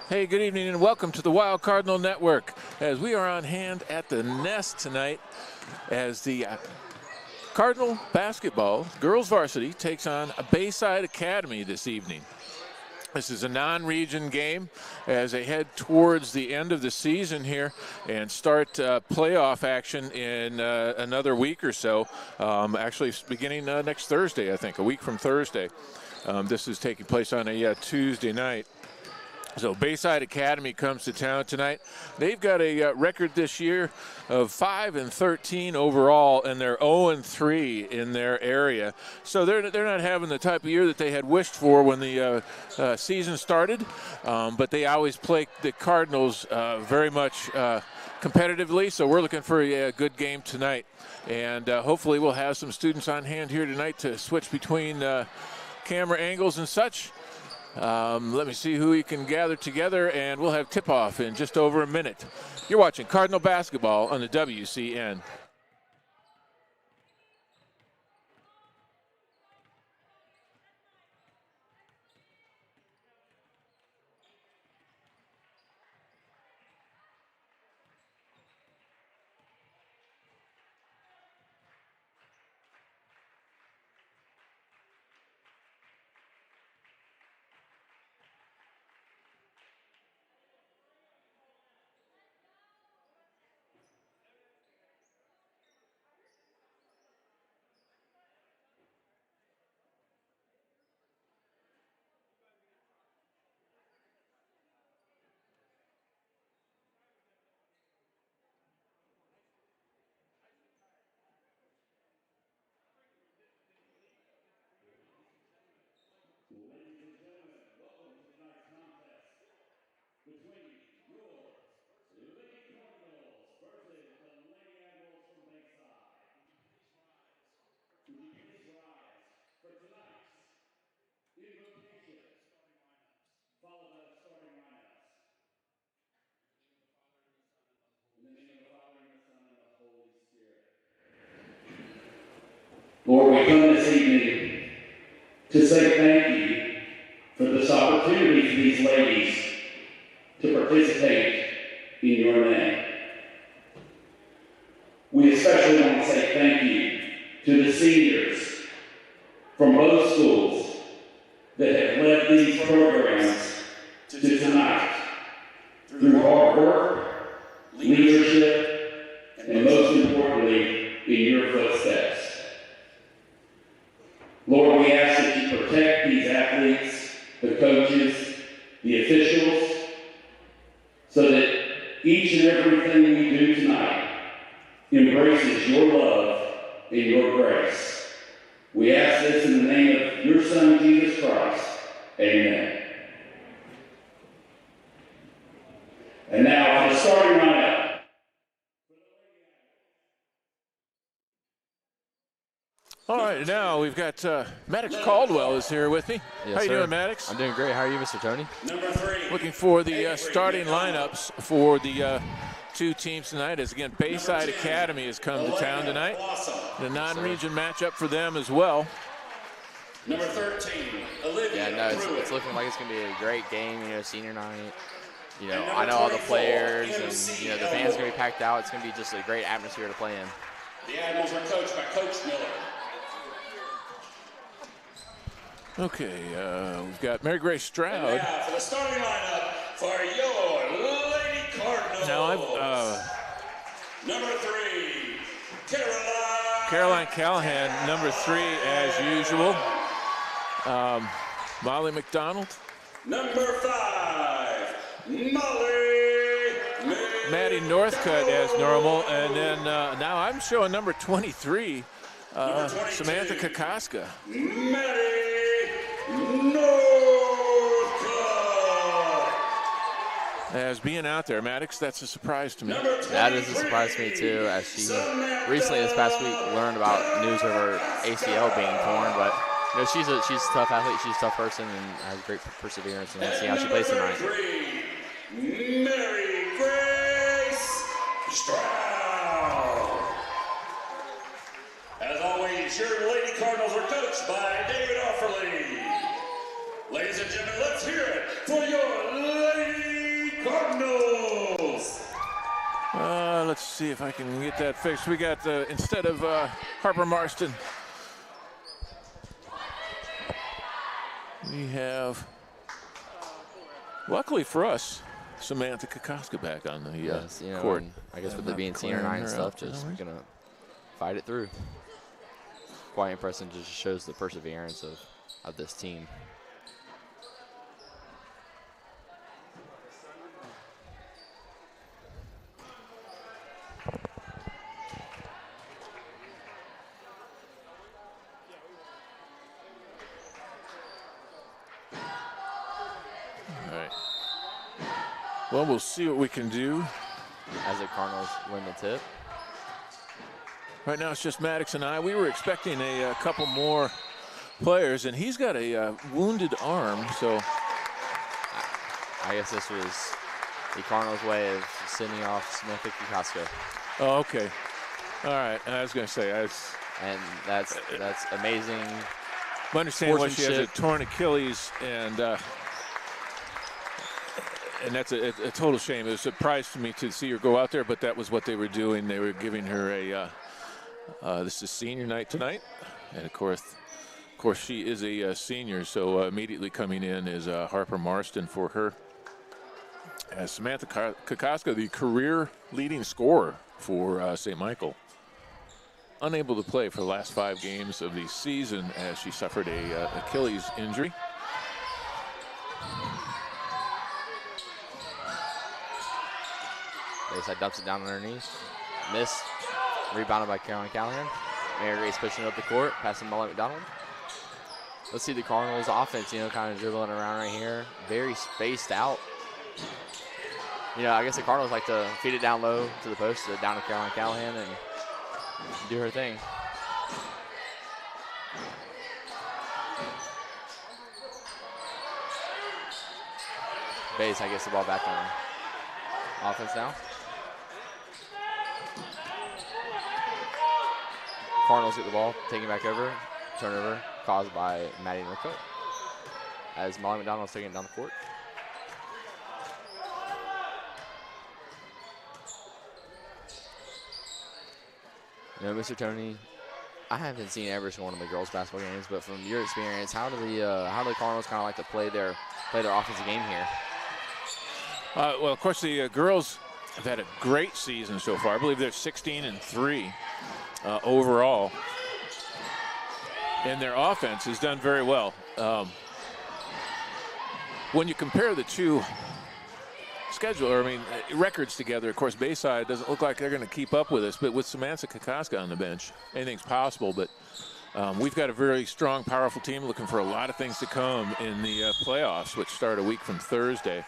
Hey, good evening and welcome to the Wild Cardinal Network as we are on hand at the Nest tonight as the Cardinal basketball girls varsity takes on a Bayside Academy this evening. This is a non-region game as they head towards the end of the season here and start playoff action in another week or so. Actually, beginning next Thursday, I think, a week from Thursday. This is taking place on a Tuesday night. So Bayside Academy comes to town tonight. They've got a record this year of 5-13 overall, and they're 0-3 in their area. So they're not having the type of year that they had wished for when the season started, but they always play the Cardinals very much competitively. So we're looking for a good game tonight, and hopefully we'll have some students on hand here tonight to switch between camera angles and such. Let me see who we can gather together, and we'll have tip-off in just over a minute. You're watching Cardinal basketball on the WCN. Lord, we come this evening to say thank you for this opportunity for these ladies to participate in your name. We especially want to say thank you to the seniors from both schools that have led these programs to tonight through hard work, leadership, and most importantly, in your footsteps. Lord, we ask that you protect these athletes, the coaches, the officials, so that each and everything we do tonight embraces your love and your grace. We ask this in the name of your Son, Jesus Christ. Amen. And now, for the starting lineup. All right, now we've got Maddox Caldwell is here with me. Yes, How you sir. doing, Maddox? I'm doing great. How are you, Mr. Tony? Number 3. Looking for the starting lineups for the two teams tonight. As again, Bayside Academy has come to town tonight. The non-region matchup for them as well. Number 13, Olivia. Yeah, no, it's looking like it's going to be a great game, senior night. I know all the players, and, the fans are going to be packed out. It's going to be just a great atmosphere to play in. The Admirals are coached by Coach Miller. Okay, we've got Mary Grace Stroud. And now for the starting lineup for your Lady Cardinals. Now Number 3, Caroline Callahan, number 3 as usual. Molly McDonald. Number 5, Maddie Northcutt as normal. And then now I'm showing number 23, Samantha Kokoska. Maddie Northcutt. As being out there, Maddox, that's a surprise to me. That is a surprise to me, too, as she recently this past week learned about news of her ACL being torn. But, she's a tough athlete. She's a tough person and has great perseverance. And we'll see how she plays tonight. 3, Mary Grace Stroud. As always, your Lady Cardinals are coached by David Offerly. Ladies and gentlemen, let's hear it for your Lady see if I can get that fixed. We got, instead of Harper Marston, we have, luckily for us, Samantha Kokoska back on the court. I guess with it being senior night and stuff, just going to fight it through. Quite impressive. Just shows the perseverance of this team. Well, we'll see what we can do. As the Cardinals win the tip. Right now it's just Maddox and I. We were expecting a couple more players, and he's got a wounded arm, so. I guess this was the Cardinals' way of sending off Samantha Kokoska. Oh, okay. All right, I was going to say. And that's amazing. I understand why she has a torn Achilles, and that's a total shame. It was a surprise to me to see her go out there, but that was what they were doing. They were giving her this is senior night tonight, and of course she is a senior, so immediately coming in is Harper Marston for her. As Samantha Kokoska, the career leading scorer for St. Michael, unable to play for the last 5 games of the season as she suffered a Achilles injury. Bayside dumps it down underneath. Miss. Rebounded by Caroline Callahan. Mary Grace pushing it up the court, passing Molly McDonald. Let's see the Cardinals offense, kind of dribbling around right here. Very spaced out. I guess the Cardinals like to feed it down low to the post, down to Caroline Callahan, and do her thing. Bayside gets the ball back on offense now. Cardinals get the ball, taking back over. Turnover caused by Maddie Norco as Molly McDonald's taking it down the court. Mr. Tony, I haven't seen every single one of the girls' basketball games, but from your experience, how do the Cardinals kind of like to play their offensive game here? Well, of course, the girls have had a great season so far. I believe they're 16-3 overall, and their offense has done very well. When you compare the two records together, of course, Bayside doesn't look like they're going to keep up with us, but with Samantha Kokoska on the bench, anything's possible. But we've got a very strong, powerful team looking for a lot of things to come in the playoffs, which start a week from Thursday.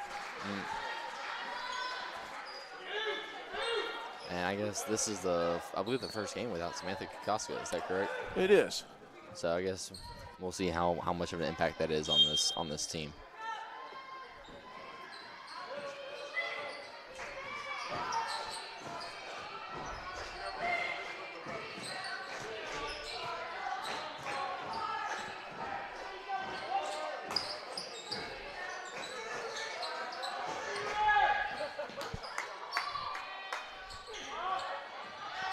And I guess this is I believe the first game without Samantha Kokoska. Is that correct? It is. So I guess we'll see how much of an impact that is on this team.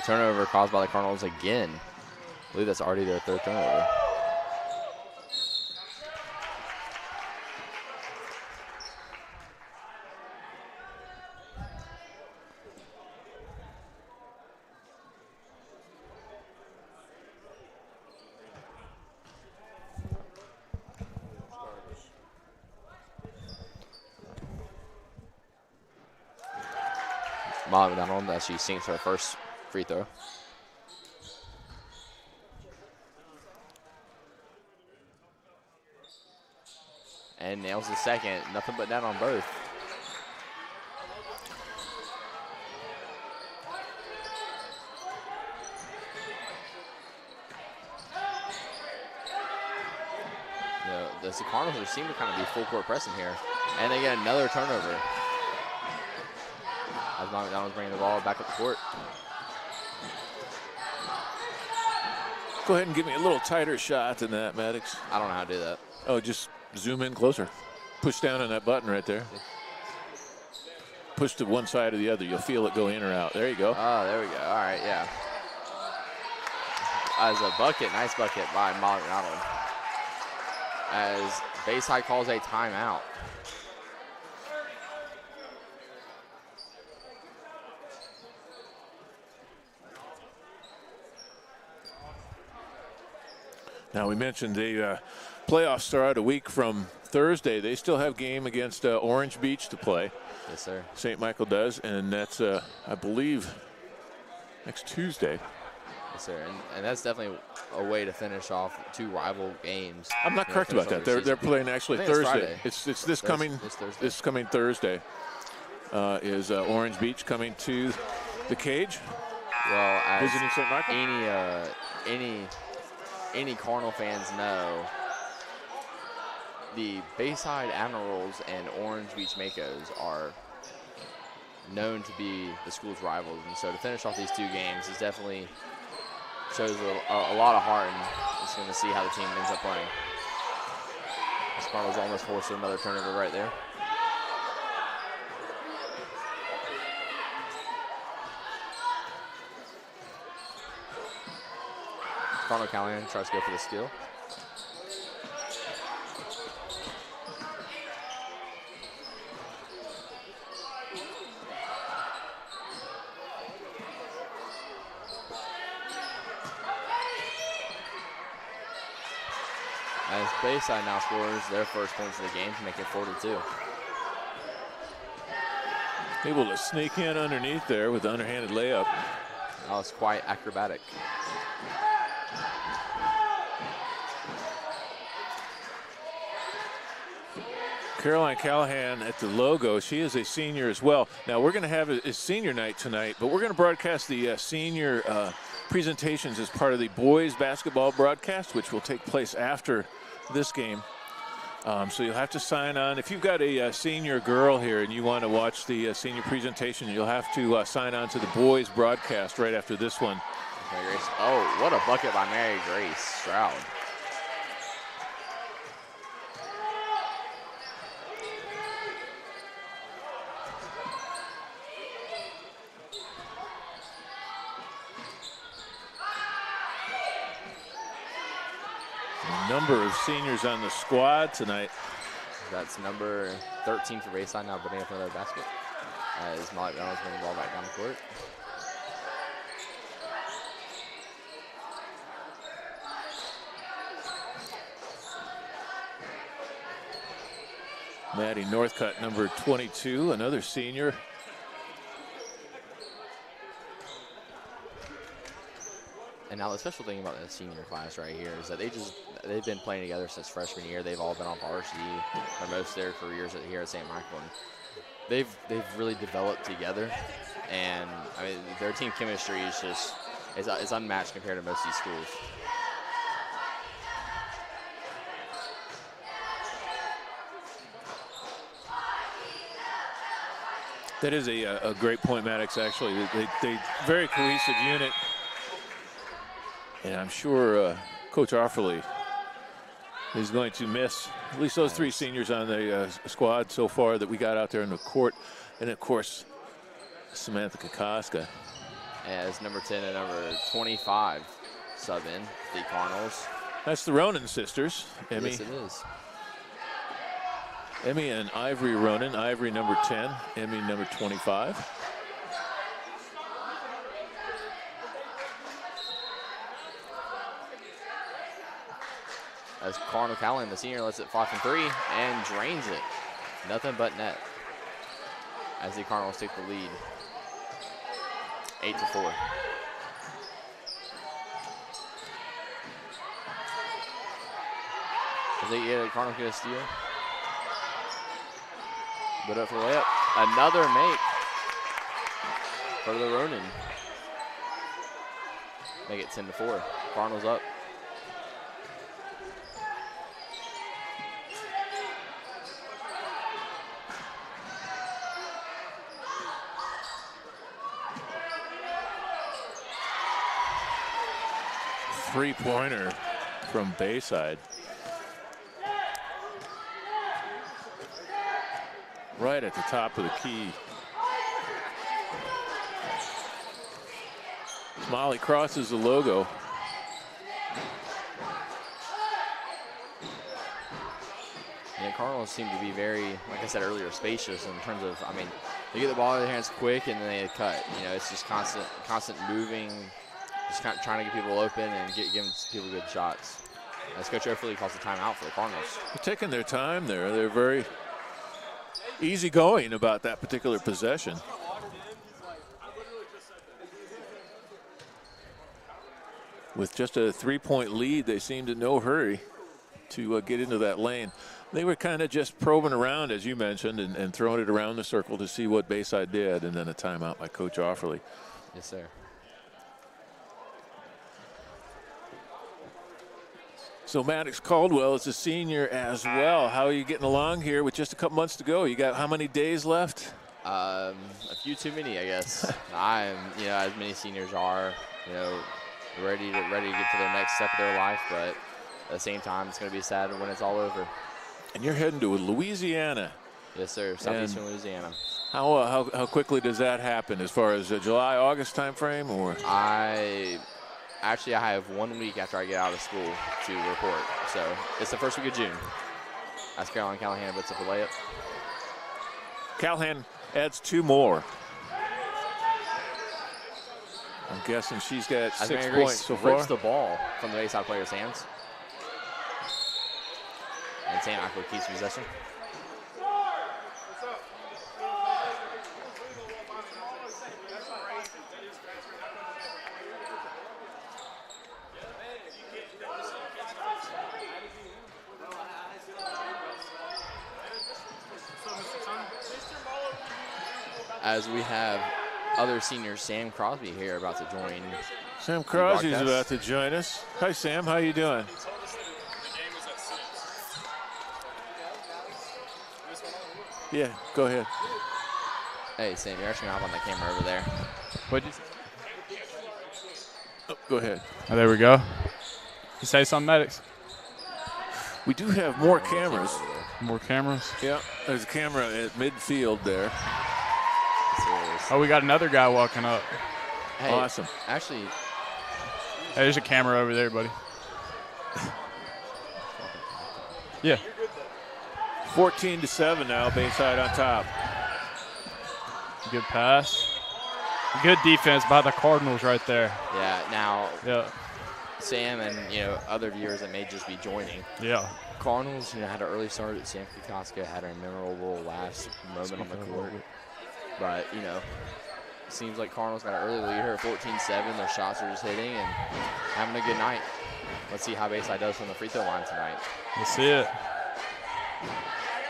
Turnover caused by the Cardinals again. I believe that's already their 3rd turnover. Molly McDonald as she sinks her first free throw. And nails the second. Nothing but net on both. The Cardinals seem to kind of be full court pressing here. And they get another turnover. As Molly McDonald's bringing the ball back up the court. Go ahead and give me a little tighter shot than that, Maddox. I don't know how to do that. Oh, just zoom in closer. Push down on that button right there. push to one side or the other. You'll feel it go in or out. There you go. Oh, there we go. All right, yeah. As a bucket, nice bucket by Molly McDonald. As Bayside calls a timeout. Now, we mentioned the playoffs start a week from Thursday. They still have game against Orange Beach to play. Yes, sir. St. Michael does, and that's, I believe, next Tuesday. Yes, sir. And that's definitely a way to finish off 2 rival games. I'm not correct about that. They're playing actually Thursday. It's this coming Thursday. Is Orange Beach coming to the Cage? Well, as visiting St. Michael. Any Cardinal fans know, the Bayside Admirals and Orange Beach Makos are known to be the school's rivals, and so to finish off these 2 games is definitely shows a lot of heart, and just going to see how the team ends up playing. This Cardinals almost forced another turnover right there. Connor Callahan tries to go for the steal. As Bayside now scores their first points of the game to make it 4-2. Able to sneak in underneath there with the underhanded layup. That was quite acrobatic. Caroline Callahan at the logo. She is a senior as well. Now, we're going to have a senior night tonight, but we're going to broadcast the senior presentations as part of the boys basketball broadcast, which will take place after this game. So you'll have to sign on. If you've got a senior girl here and you want to watch the senior presentation, you'll have to sign on to the boys broadcast right after this one. Oh, what a bucket by Mary Grace Stroud. Number of seniors on the squad tonight. That's number 13 for Bayside now, putting up another basket. As Molly Reynolds bringing the ball back down the court. Maddie Northcutt, number 22, another senior. And now the special thing about the senior class right here is that they've been playing together since freshman year. They've all been on varsity for most of their careers here at St. Michael. And they've really developed together, and I mean their team chemistry is just is unmatched compared to most of these schools. That is a great point, Maddox. Actually, they very cohesive unit. And I'm sure Coach Offerly is going to miss at least those 3 seniors on the squad so far that we got out there in the court. And, of course, Samantha Kokoska. As number 10 and number 25 sub in the Cardinals. That's the Ronan sisters. Emmy. Yes, it is. Emmy and Ivory Ronan. Ivory number 10, Emmy number 25. As Cardinal Callahan, the senior, lets it fly from 3 and drains it. Nothing but net. As the Cardinals take the lead, 8-4. As they get it, Cardinals get a steal. But up for the layup. Another make for the Ronin. Make it 10-4. Cardinals up. Three-pointer from Bayside. Right at the top of the key. Molly crosses the logo. And the Cardinals seem to be very, like I said earlier, spacious in terms of, I mean, they get the ball in their hands quick and then they cut. You know, it's just constant moving, just kind of trying to get people open and giving people good shots. As Coach Offerly calls the timeout for the Cardinals. They're taking their time there. They're very easygoing about that particular possession. With just a 3-point lead, they seemed in no hurry to get into that lane. They were kind of just probing around, as you mentioned, and throwing it around the circle to see what Bayside did, and then a timeout by Coach Offerly. Yes, sir. So Maddox Caldwell is a senior as well. How are you getting along here with just a couple months to go? You got how many days left? A few too many, I guess. I'm, you know, as many seniors are, you know, ready to get to their next step of their life, but at the same time, it's going to be sad when it's all over. And you're heading to Louisiana. Yes, sir. Southeastern Louisiana. How quickly does that happen? As far as July, August time frame, or? I have 1 week after I get out of school to report. So it's the first week of June. As Caroline Callahan puts up a layup. Callahan adds 2 more. I'm guessing she's got 6 points so far. Rips the ball from the Bayside player's hands. And Sam Ackler keeps possession. As we have other seniors, Sam Crosby here about to join. Sam Crosby's about to join us. Hi, Sam. How you doing? Yeah, go ahead. Hey, Sam, you're actually going to hop on the camera over there. What'd you say? Oh, go ahead. Oh, there we go. You say something, Maddox? We do have more cameras. More cameras? Yeah, there's a camera at midfield there. Oh, we got another guy walking up. Hey, awesome. Actually, hey, there's a camera over there, buddy. Yeah. 14-7 now, Bayside on top. Good pass. Good defense by the Cardinals right there. Yeah, now Yeah. Sam and, you know, other viewers that may just be joining. Yeah. Cardinals, you know, had an early start. Sam Kukoska had a memorable last moment on the court. But, you know, it seems like Cardinals got an early lead here at 14-7. Their shots are just hitting and having a good night. Let's see how Bayside does from the free throw line tonight. Let's see it.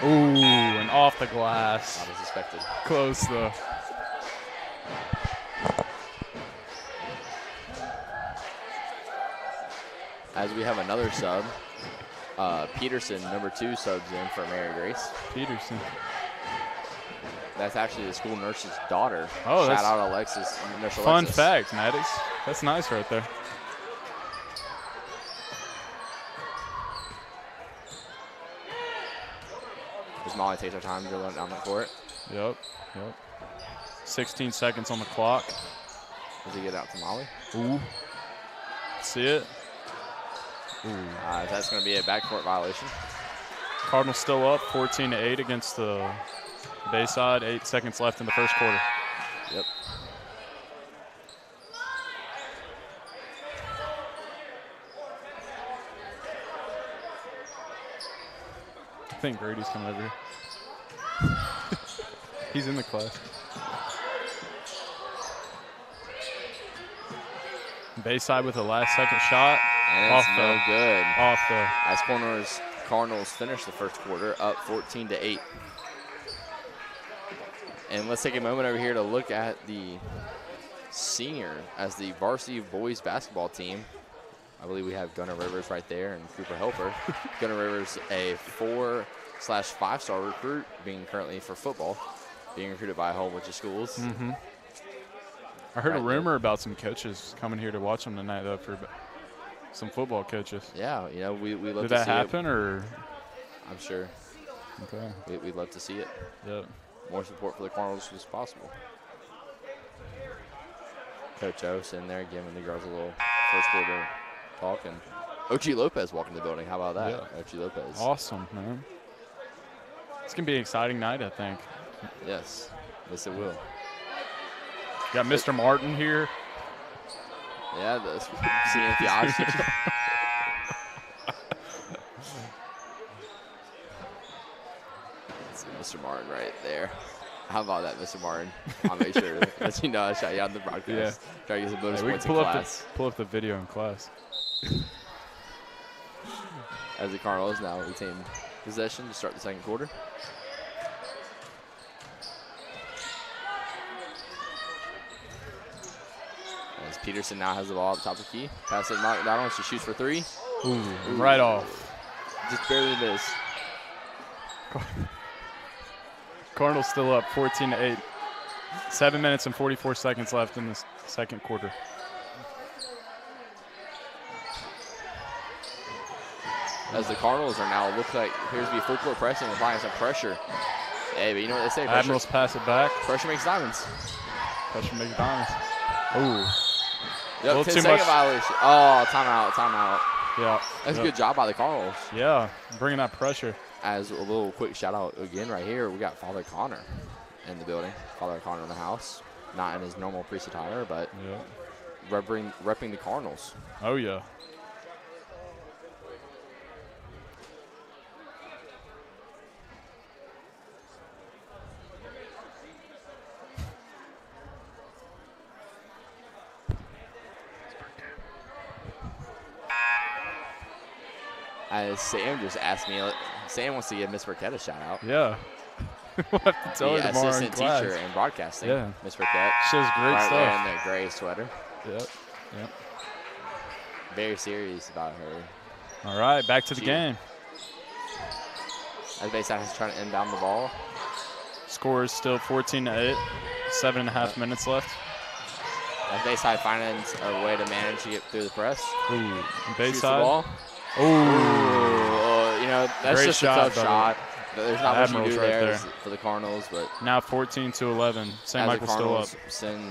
Ooh, and off the glass. Not as expected. Close, though. As we have another sub, Peterson, number 2, subs in for Mary Grace. Peterson. That's actually the school nurse's daughter. Oh, Shout out Alexis. Nurse fun Alexis. fact, Maddox. That's nice right there. As Molly takes her time dribbling down the court. Yep. 16 seconds on the clock. Does he get out to Molly? Ooh. See it? Ooh. That's going to be a backcourt violation. Cardinals still up 14-8 against the Bayside. 8 seconds left in the first quarter. Yep. I think Grady's coming over here. He's in the class. Bayside with a last-second shot. And it's no good. Off the. As Cardinals finish the first quarter up 14-8. And let's take a moment over here to look at the senior as the varsity boys basketball team. I believe we have Gunnar Rivers right there and Cooper Helper. Gunnar Rivers, a 4/5-star recruit, being currently for football, being recruited by a whole bunch of schools. Mm-hmm. I heard a rumor about some coaches coming here to watch them tonight, though, for some football coaches. Yeah, you know, we love to see it. Did that happen, or? I'm sure. Okay. We'd love to see it. Yep. More support for the Cardinals as possible. Coach O sitting there giving the girls a little first quarter talk. And Ochi Lopez walking the building. How about that? Yeah. Ochi Lopez. Awesome, man. It's going to be an exciting night, I think. Yes. Yes, it will. Got Mr. Martin here. Yeah, seeing the oxygen. Mr. Martin right there. How about that, Mr. Martin? I'll make sure to let you know I shot you out in the broadcast. Yeah. Try to get some bonus We points can in class. pull up the video in class. As the Cardinals now retain possession to start the second quarter. As Peterson now has the ball at the top of the key. Pass it to McDonald. She shoots for three. Ooh, right off. Just barely missed. Cardinals still up 14-8. 7 minutes and 44 seconds left in the second quarter. As the Cardinals are now look like appears to be full court pressing, applying some pressure. Hey, but you know what they say? Admirals pass it back. Pressure makes diamonds. Pressure makes diamonds. Ooh. Yep, 10 too second much. violation. Oh, timeout. Yeah. That's a good job by the Cardinals. Yeah, bringing that pressure. As a little quick shout out again right here, we got Father Connor in the building. Father Connor in the house. Not in his normal priest attire, but Yeah. repping the Cardinals. Oh, yeah. As Sam just asked me, Sam wants to give Miss Burkett a shout out. Yeah. We'll have to tell her The tomorrow in assistant class. teacher in broadcasting, Yeah. Miss Burkett. She does great right there in stuff. the gray sweater. Yep. Yep. Very serious about her. All right, back to the She- game. As Bayside is trying to inbound the ball. Score is still 14-8. 7.5 minutes left. As Bayside finds a way to manage to get through the press. Ooh, Shoots the Bayside. ball. Ooh. You know, that's Great just shot, a tough brother. shot. There's not much you Admirals do right there there. for the Cardinals, but Now 14-11. St. as Michael's the still up. Cardinals send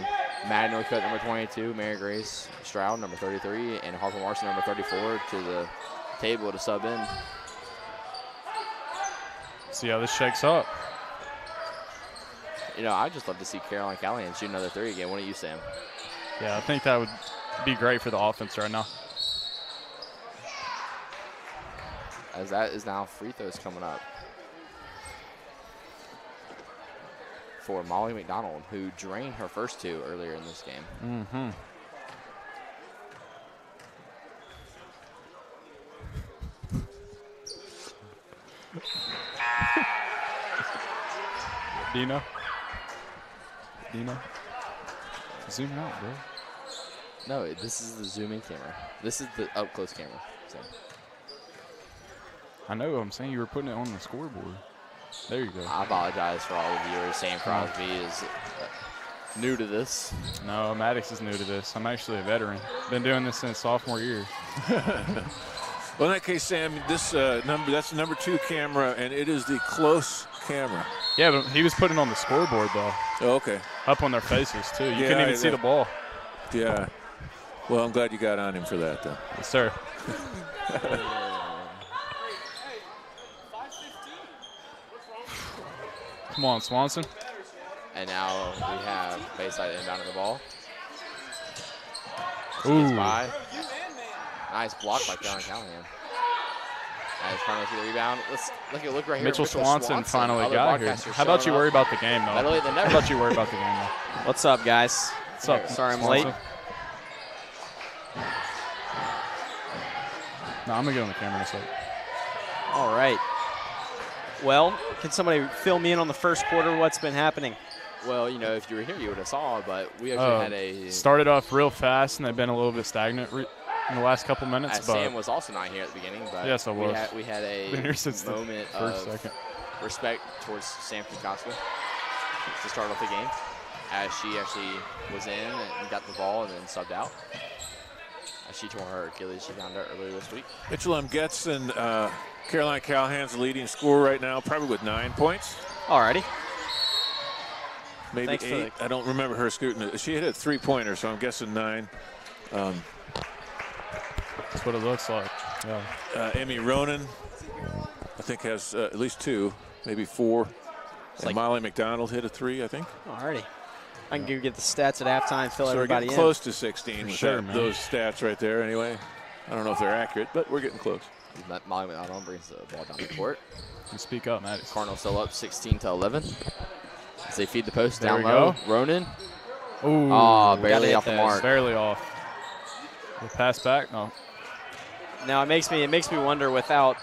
Maddie Northcutt, number 22, Mary Grace Stroud, number 33, and Harper Marson, number 34, to the table to sub in. See how this shakes up. You know, I'd just love to see Caroline Callahan shoot another three again. What do you, Sam? Yeah, I think that would be great for the offense right now. As that is now free throws coming up for Molly McDonald, who drained her first two earlier in this game. Mm-hmm. Dino? Zoom out, bro. No, this is the zoom in camera. This is the up close camera. So. I know, I'm saying you were putting it on the scoreboard. There you go. I apologize for all the viewers. Sam Crosby is new to this. No, Maddox is new to this. I'm actually a veteran. Been doing this since sophomore year. Well, in that case, Sam, this that's the number 2 camera, and it is the close camera. Yeah, but he was putting it on the scoreboard, though. Oh, okay. Up on their faces, too. You Yeah, couldn't even see the ball. Yeah. Well, I'm glad you got on him for that, though. Yes, sir. Come on, Swanson. And now we have Bayside inbounding the ball. Ooh. By. Nice block by Caroline Callahan. As finally see the rebound. Let's look right here. Mitchell Swanson finally other got here. broadcaster How about you showing worry up. about the game, though? Better late than never. How about you worry about the game, though? What's up, guys? What's up? Sorry I'm Swanson? late. No, I'm going to get on the camera in a second. All right. Well, can somebody fill me in on the first quarter? What's been happening? Well, you know, if you were here, you would have saw. But we actually had a. Started off real fast, and they've been a little bit stagnant in the last couple minutes. But Sam was also not here at the beginning, but Yes, I was. We had been here a since the moment first of second. respect towards Sam Kukoska to start off the game, as she actually was in and got the ball and then subbed out. As she tore her Achilles, she found out earlier this week. Mitchell M. Getson, Caroline Callahan's the leading scorer right now, probably with 9 points. All righty. maybe Thanks for 8. I don't remember her scooting. She hit a 3-pointer, so I'm guessing 9. That's what it looks like. Yeah. Emmy Ronan, I think, has at least 2, maybe 4. And like Molly McDonald hit a 3, I think. Alrighty. I can get the stats at halftime, fill So we're everybody getting in. close to 16 with Sure, that, man. those stats right there anyway. I don't know if they're accurate, but we're getting close. Molly McDonald brings the ball down the court. You speak up, Maddox. Cardinals still up 16-11. As they feed the post There down we low. go. Ronan. Ooh. Oh, Gotta barely hit off the those. mark. Barely off. The pass back? No. Now it makes me wonder without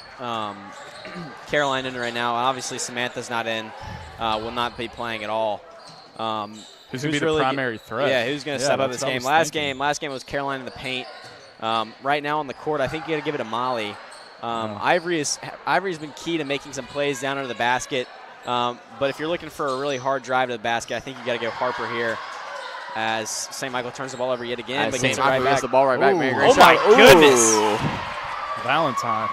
Caroline in right now. Obviously Samantha's not in, will not be playing at all. Who's going to be the primary threat? Yeah, who's going to step up that's this what I game? was thinking. Last game was Caroline in the paint. Right now on the court, I think you got to give it to Molly. Ivory's been key to making some plays down under the basket. But if you're looking for a really hard drive to the basket, I think you got to go Harper here. As St. Michael turns the ball over yet again, but gets it right back. The ball right back. Ooh. Mary Oh Grace my shot. goodness! Valentine.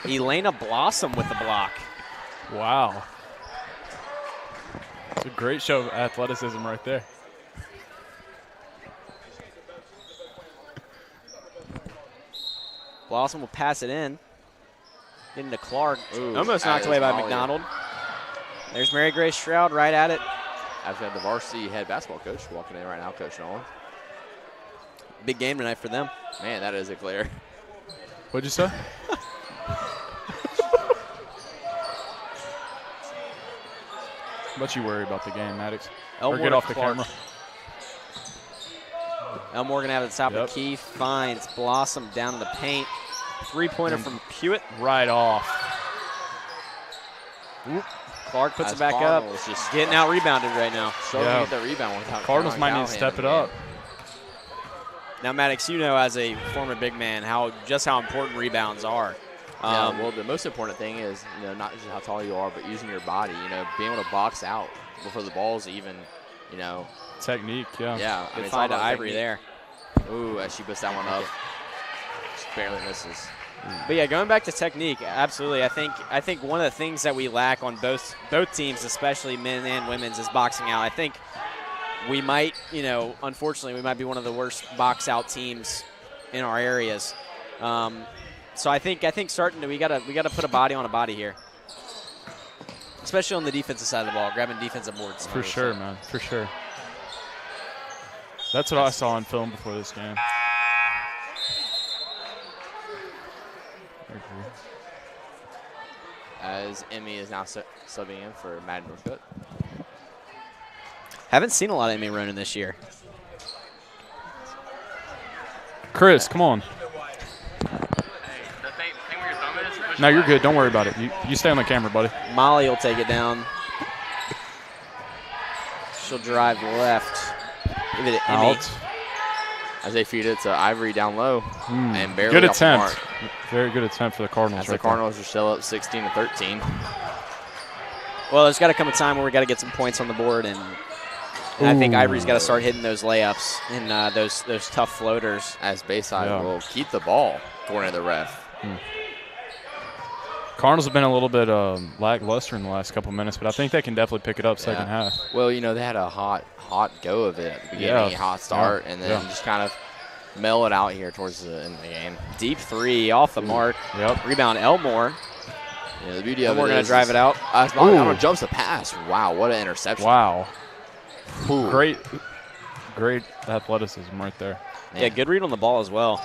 Elena Blossom with the block. Wow. It's a great show of athleticism right there. Blossom will pass it in. Getting to Clark. Ooh, Almost knocked that away is by Molly. McDonald. There's Mary Grace Stroud right at it. I've got the varsity head basketball coach walking in right now, Coach Nolan. Big game tonight for them. Man, that is a glare. What'd you say? But you worry about the game, Maddox. Or Elmore get to off the Clark. camera. Elmore gonna have it at the top Yep. of the key. Finds Blossom down in the paint. 3-pointer from Pewitt. Right off. Clark puts As it back up. Cardinals just Getting out rebounded right now. struggling Yeah. to get the rebound without Cardinals Caroline might need to Callahan step in it the up. game. Now, Maddox, you know as a former big man how important rebounds are. Well, the most important thing is, not just how tall you are, but using your body. Being able to box out before the ball's even, Technique, yeah. Yeah. Good it's all find to about Ivory technique. there. Ooh, as she puts that one up, just barely misses. But yeah, going back to technique, absolutely. I think one of the things that we lack on both teams, especially men and women's, is boxing out. I think we might, unfortunately, we might be one of the worst box out teams in our areas. So I think starting to we gotta put a body on a body here, especially on the defensive side of the ball, grabbing defensive boards. For sure, man. For sure. That's what I saw on film before this game. As Emmy is now subbing in for Maddie Northcote. Haven't seen a lot of Amy Ronan this year. Chris, come on. No, you're good. Don't worry about it. You stay on the camera, buddy. Molly will take it down. She'll drive left. Give it to Emmy. Out. As they feed it to Ivory down low and barely Good off the attempt. mark. Very good attempt for the Cardinals. As the Cardinals are still up 16-13. Well, there's got to come a time where we got to get some points on the board, and I think Ivory's got to start hitting those layups and those tough floaters. As Bayside will keep the ball, according to the ref. Cardinals have been a little bit lackluster in the last couple minutes, but I think they can definitely pick it up second half. Well, they had a hot go of it at the beginning, hot start, and then just kind of mellow it out here towards the end of the game. Deep three off the mark. Yep. Rebound Elmore. The beauty of Elmore it going is to drive it out. Elmore jumps the pass. Wow, what an interception. Wow. Ooh. Great athleticism right there. Yeah, good read on the ball as well.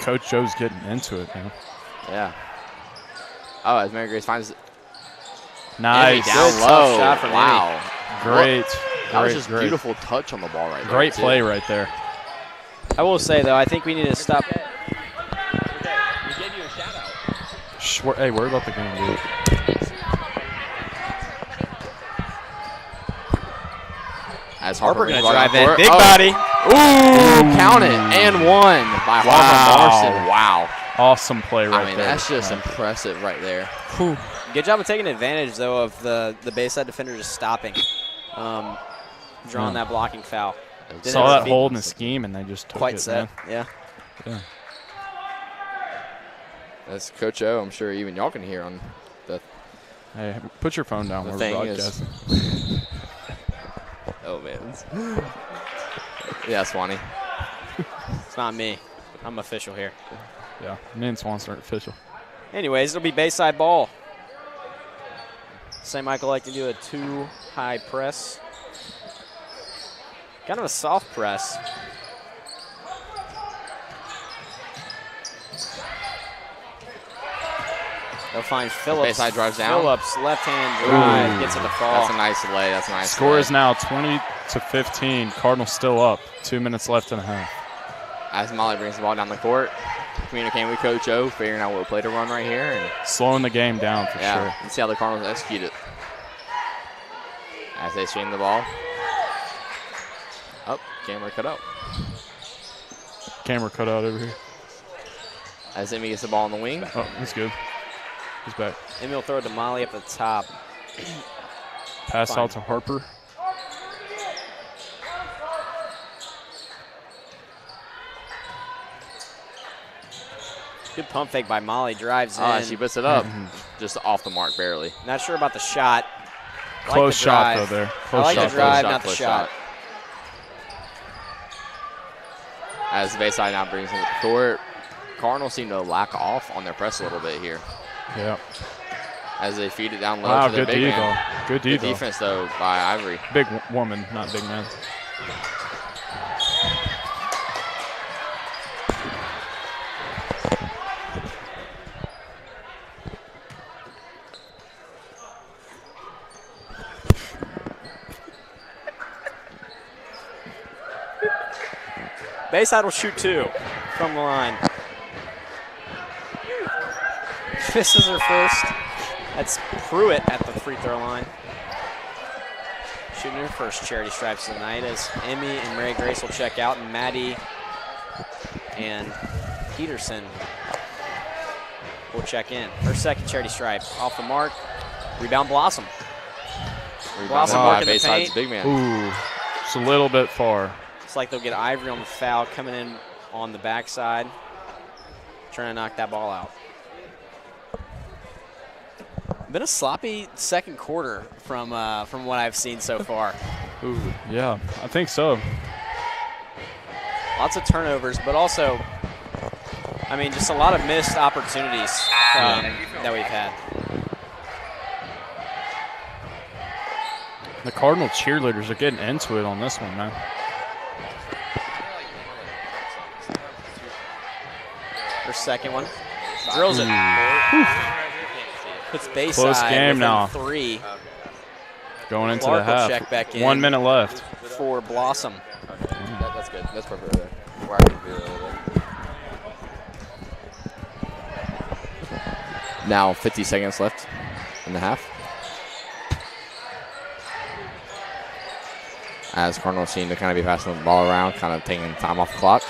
Coach Joe's getting into it, man. Yeah. Oh, as Mary Grace finds it. Nice. Down Good low. tough shot from Wow. Great. That was just beautiful touch on the ball right there. Great play right there. I will say, though, I think we need to stop. We gave you a shout out. Hey, worry about the game, dude. As Harper going to brings the ball drive down in. court. Big Oh. body. Ooh, count it. And one by Harper Morrison. Wow. Awesome play right I mean, there. that's just man. impressive right there. Good job of taking advantage, though, of the Bayside defender just stopping, drawing that blocking foul. Saw that hold in the scheme, and they just took Quite it, set, man. yeah. That's Coach O. I'm sure even y'all can hear on the. Hey, put your phone down. The We're thing broadcasting. Oh man. Yeah, Swanee. It's not me. I'm official here. Yeah, me and Swans aren't official. Anyways, it'll be Bayside ball. St. Michael like to do a 2-high press. Kind of a soft press. They'll find Phillips. Bayside drives down. Phillips, left-hand drive, gets it to fall. That's a nice lay. That's a nice Score lay. is now 20-15. Cardinals still up. 2 minutes left and a half. As Molly brings the ball down the court, communicating with Coach O, figuring out what play to run right here. And Slowing the game down for yeah, sure. let's see how the Cardinals execute it. As they stream the ball. Oh, camera cut out. Camera cut out over here. As Emmy gets the ball on the wing. Oh, that's good. He's back. Emmy will throw it to Molly up the top. Pass out to Harper. Good pump fake by Molly. Drives in. She puts it up. Just off the mark, barely. Not sure about the shot. Close shot, though, there. I Close like shot. the drive, Close not the close shot. As Bayside now brings in the court. Cardinals seem to lack off on their press a little bit here. Yeah. As they feed it down low Wow, to their good big D, man. though. Good D, Good though. defense, though, by Ivory. Big woman, not big man. Bayside will shoot 2 from the line. Misses her first. That's Pruitt at the free throw line. Shooting her first charity stripes of the night as Emmy and Mary Grace will check out, and Maddie and Peterson will check in. Her second charity stripe off the mark. Rebound Blossom. Blossom Wow, working the Bayside's paint. big man. Ooh, it's a little bit far. Looks like they'll get Ivory on the foul, coming in on the backside, trying to knock that ball out. Been a sloppy second quarter from what I've seen so far. Ooh, yeah, I think so. Lots of turnovers, but also, I mean, just a lot of missed opportunities that we've had. The Cardinal cheerleaders are getting into it on this one, man. Her second one. Drills it. Puts Bayside Close game within now. 3 Going into Clark the will half. check back in. 1 minute left. for Blossom. That's good. That's perfect right there. Where I can feel it right there. Now 50 seconds left in the half. As Cardinals seem to kind of be passing the ball around, kind of taking time off the clock.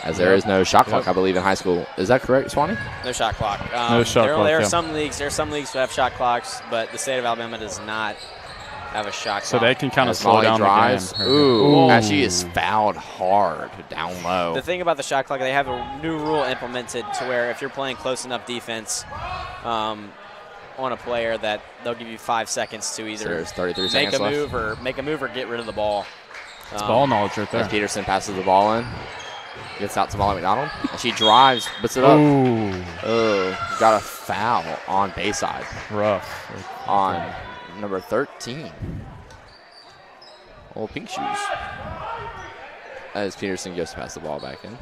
As there is no shot clock, I believe, in high school. Is that correct, Swanee? No shot clock. No shot clock, There are yeah. some leagues. There are some leagues who have shot clocks, but the state of Alabama does not have a shot So clock. they can kind of As slow Molly down drives. the game. Ooh, as she is fouled hard down low. The thing about the shot clock, they have a new rule implemented to where if you're playing close enough defense on a player, that they'll give you 5 seconds to So either there's 33 make seconds a left. move or get rid of the ball. It's ball knowledge right there. As Peterson passes the ball in. Gets out to Molly McDonald. And she drives, puts it up. Ooh, Oh, got a foul on Bayside rough. on number 13. Old pink shoes. As Peterson goes to pass the ball back in.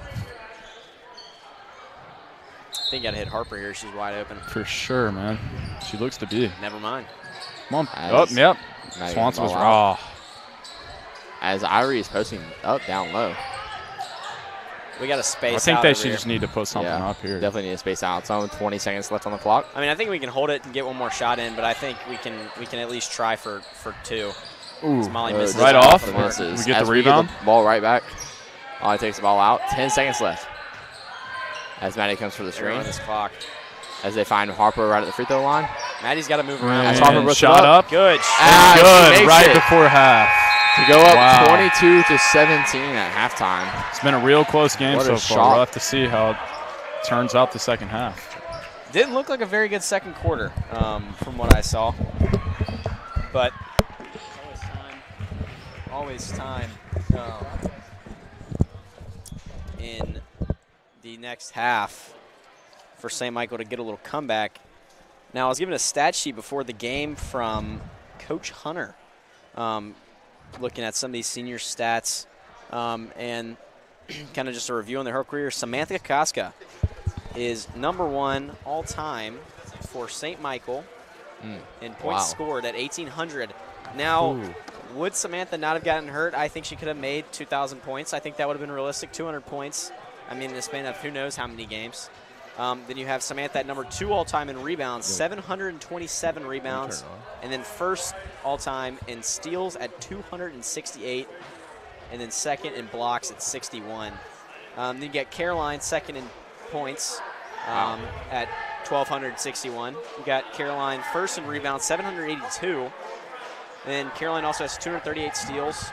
I think you got to hit Harper here. She's wide open. For sure, man. She looks to be. Never mind. Come on. As- Oh, yep. Now you Swanson was get the ball out. raw. As Ivory is posting up, down low. We got to space I think out they over should here. just need to put something Yeah, up here. definitely need to space out zone. 20 seconds left on the clock. I mean, I think we can hold it and get one more shot in, but I think we can at least try for 2. Ooh, As Molly misses right it off. the mark. Misses. We get the As rebound? get the ball right back. Molly takes the ball out. 10 seconds left. As Maddie comes for the They're on screen. this clock. As they find Harper right at the free throw line. Maddie's got to move around. As Harper And puts it shot up. up. Good. Ah, she Good. makes Right it before half. to go up Wow. 22-17 at halftime. It's been a real close game What so a far. shot. We'll have to see how it turns out the second half. Didn't look like a very good second quarter from what I saw. But always time in the next half for St. Michael to get a little comeback. Now, I was given a stat sheet before the game from Coach Hunter, looking at some of these senior stats and kind of just a review on their whole career. Samantha Kaska is #1 all-time for St. Michael in points scored at 1,800. Now, would Samantha not have gotten hurt? I think she could have made 2,000 points. I think that would have been realistic, 200 points. I mean, in the span of who knows how many games. Then you have Samantha at #2 all-time in rebounds, 727 rebounds. And then first all-time in steals at 268. And then second in blocks at 61. Then you get Caroline second in points at 1,261. You got Caroline first in rebounds, 782. And Caroline also has 238 steals.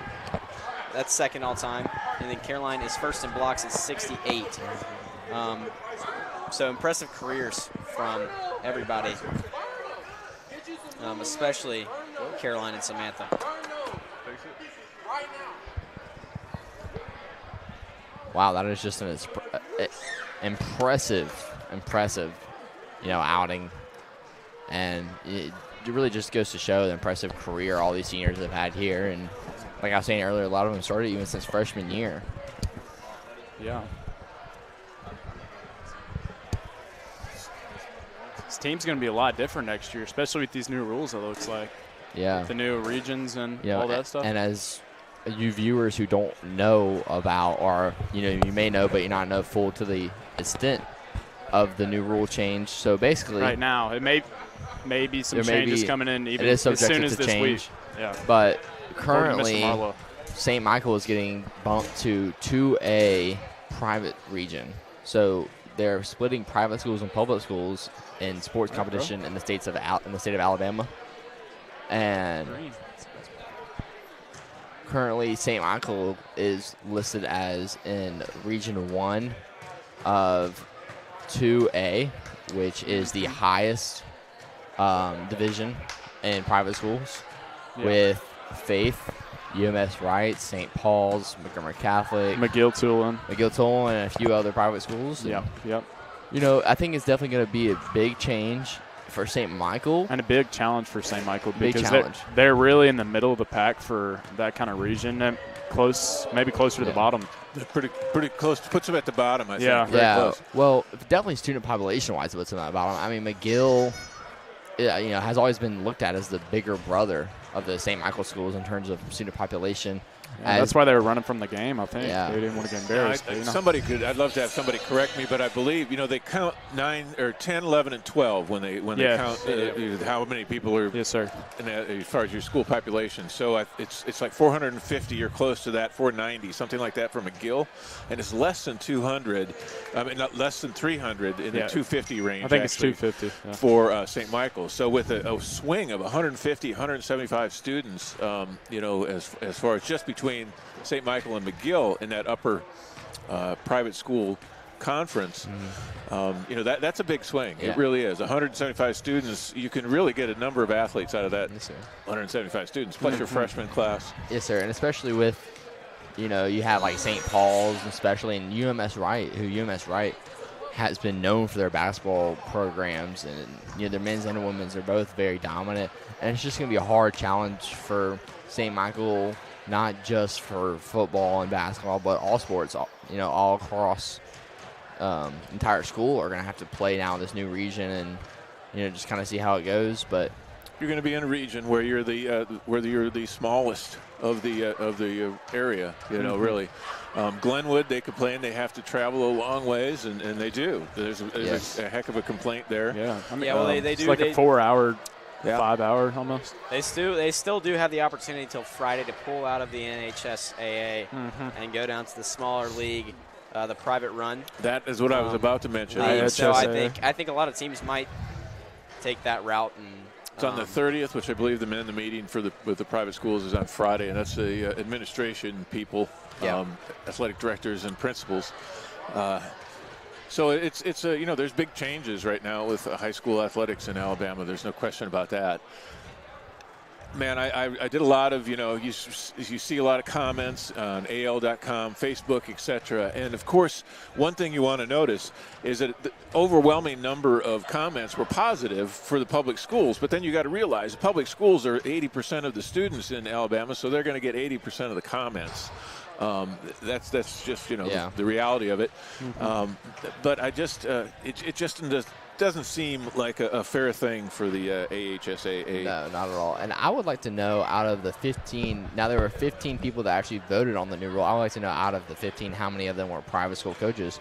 That's second all-time. And then Caroline is first in blocks at 68. So impressive careers from everybody, especially Caroline and Samantha. Wow, that is just an impressive, outing. And it really just goes to show the impressive career all these seniors have had here. And like I was saying earlier, a lot of them started even since freshman year. Yeah. This team's going to be a lot different next year, especially with these new rules, it looks like. Yeah. The new regions and all that stuff. And as you viewers who don't know about, or, you may know, but you're not know full to the extent of the new rule change. So basically. Right now, it may be some changes coming in even as soon as this week. Yeah. But currently, St. Michael is getting bumped to 2A private region. So they're splitting private schools and public schools in sports competition in the state of Alabama. And currently, St. Michael is listed as in Region 1 of 2A, which is the highest division in private schools, with Faith, UMS Wright, St. Paul's, Montgomery Catholic, McGill-Tulane, and a few other private schools. Yep. I think it's definitely going to be a big change for St. Michael. And a big challenge for St. Michael because they're really in the middle of the pack for that kind of region, and maybe closer to the bottom. They're pretty close. Puts them at the bottom, I think. Yeah. Very close. Well, definitely student population-wise, it puts them at the bottom. I mean, McGill, has always been looked at as the bigger brother of the St. Michael schools in terms of student population. Yeah, that's why they were running from the game, I think. Yeah. They didn't want to get embarrassed. I'd love to have somebody correct me, but I believe, they count 9 or 10, 11, and 12 when they count how many people are yes, sir. As far as your school population. So it's like 450 or close to that, 490, something like that for McGill. And it's less than 200, not less than 300 in the 250 range. I think it's 250. For St. Michael. So with a swing of 150, 175 students, as far as just between St. Michael and McGill in that upper private school conference, that's a big swing. Yeah. It really is. 175 students, you can really get a number of athletes out of that. Yes, 175 students, plus your freshman class. Yes, sir. And especially with, you have like St. Paul's, especially, and UMS Wright, has been known for their basketball programs, and their men's and women's are both very dominant. And it's just going to be a hard challenge for St. Michael, not just for football and basketball, but all sports, all across entire school are going to have to play now in this new region, and just kind of see how it goes. But you're going to be in a region where you're the smallest of the area. Really. Glenwood, they complain they have to travel a long ways, and they do. There's a heck of a complaint there. Yeah, I mean, they do. It's like a 4-hour. 5 hour almost. They still do have the opportunity until Friday to pull out of the NHSAA and go down to the smaller league, the private run. That is what I was about to mention. So I think a lot of teams might take that route. And it's on the 30th, which I believe the meeting with the private schools is on Friday, and that's the administration people, athletic directors and principals. So it's a, there's big changes right now with high school athletics in Alabama. There's no question about that. Man, I did a lot of, you see a lot of comments on AL.com, Facebook, etc. And of course, one thing you want to notice is that the overwhelming number of comments were positive for the public schools. But then you got to realize the public schools are 80% of the students in Alabama, so they're going to get 80% of the comments. That's just the reality of it. Mm-hmm. But I just it just doesn't seem like a fair thing for the AHSAA. No, not at all. And I would like to know, out of the 15, now there were 15 people that actually voted on the new rule. I would like to know, out of the 15, how many of them were private school coaches.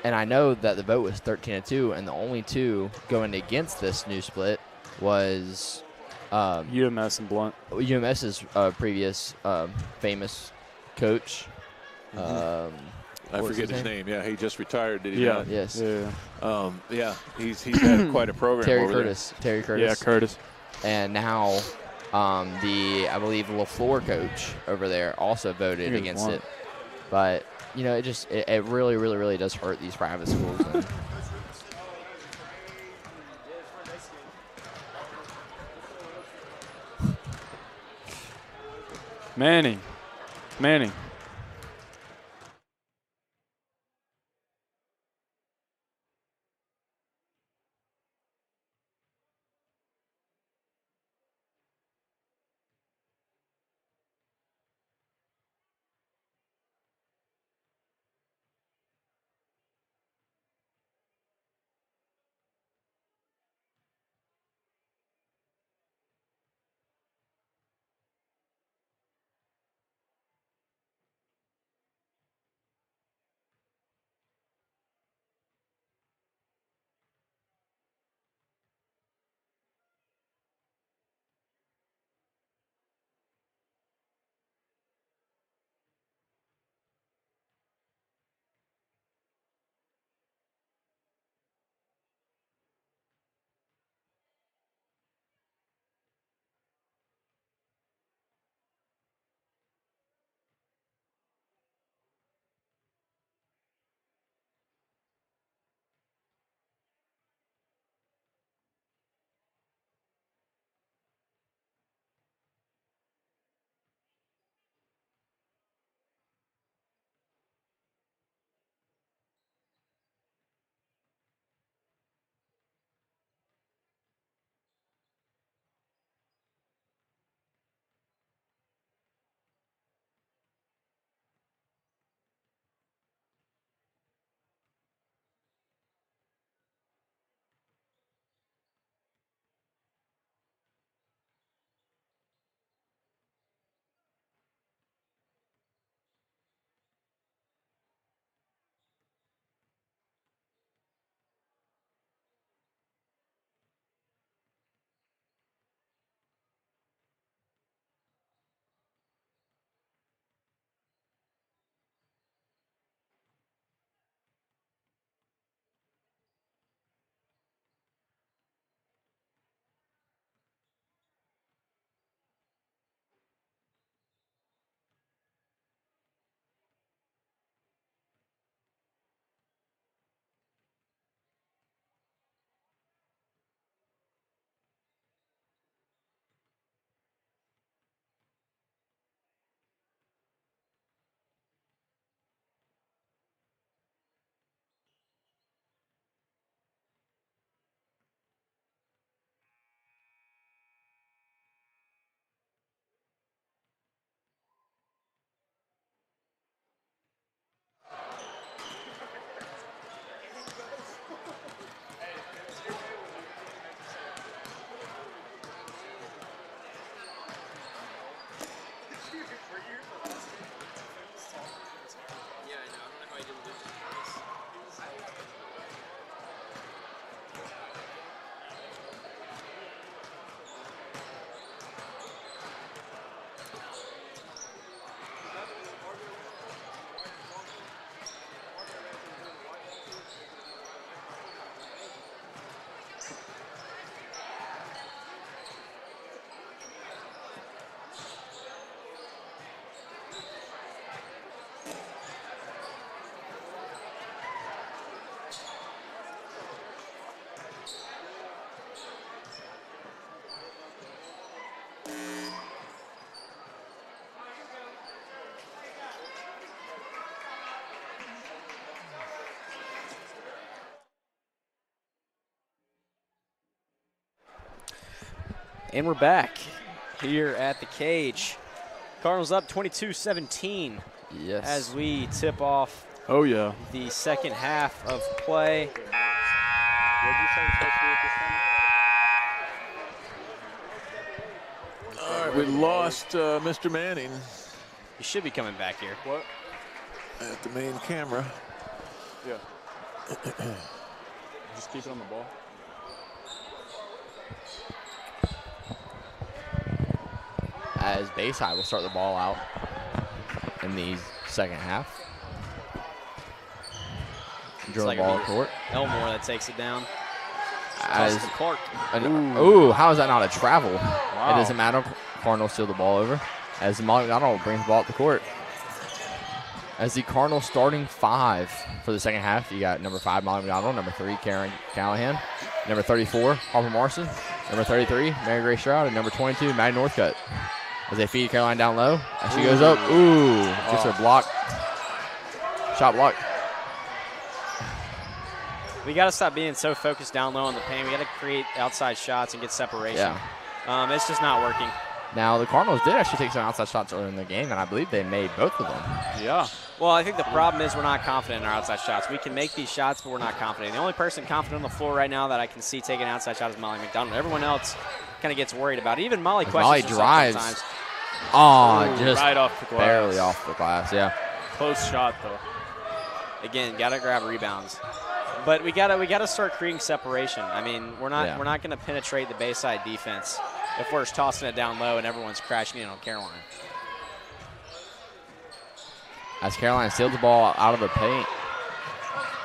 And I know that the vote was 13-2, and the only two going against this new split was UMS and Blunt. UMS's previous famous coach. Mm-hmm. I forget his name. Yeah, he just retired. Did he? Yeah. Not? Yes. Yeah. He's had quite a program. Terry Curtis. Yeah, Curtis. And now, I believe LaFleur coach over there also voted against it. But it really, really, really does hurt these private schools. Manning. And we're back here at the cage. Cardinals up 22-17 Yes. as we tip off Oh, yeah. the second half of play. What did you say was supposed to be at this time? All right, we lost Mr. Manning You should be coming back here. What? at the main camera. Yeah. Just keep it on the ball. As Bayside will start the ball out in the second half. Drill the like ball a- court. Elmore that takes it down. As Tosses to Clark. ooh, how is that not a travel? Wow. It doesn't matter. Cardinals steal the ball over. As Molly McDonald brings the ball up the court. As the Cardinals starting 5 for the second half, you got number 5, Molly McDonald, number 3, Karen Callahan, number 34, Harper Morrison, number 33, Mary Grace Stroud, and number 22, Maddie Northcutt. As they feed Caroline down low, as she goes up, just a block, shot block. We got to stop being so focused down low on the paint. We got to create outside shots and get separation. Yeah. It's just not working. Now, the Cardinals did actually take some outside shots earlier in the game, and I believe they made both of them. Yeah. Well, I think the problem is we're not confident in our outside shots. We can make these shots, but we're not confident. The only person confident on the floor right now that I can see taking an outside shot is Molly McDonald. Everyone else kind of gets worried about it. Even Molly questions Molly herself drives. sometimes. Just right off the glass. barely off the glass, yeah. Close shot, though. Again, got to grab rebounds. But we gotta start creating separation. I mean, we're not going to penetrate the Bayside defense if we're just tossing it down low and everyone's crashing in on Caroline. As Caroline steals the ball out of the paint,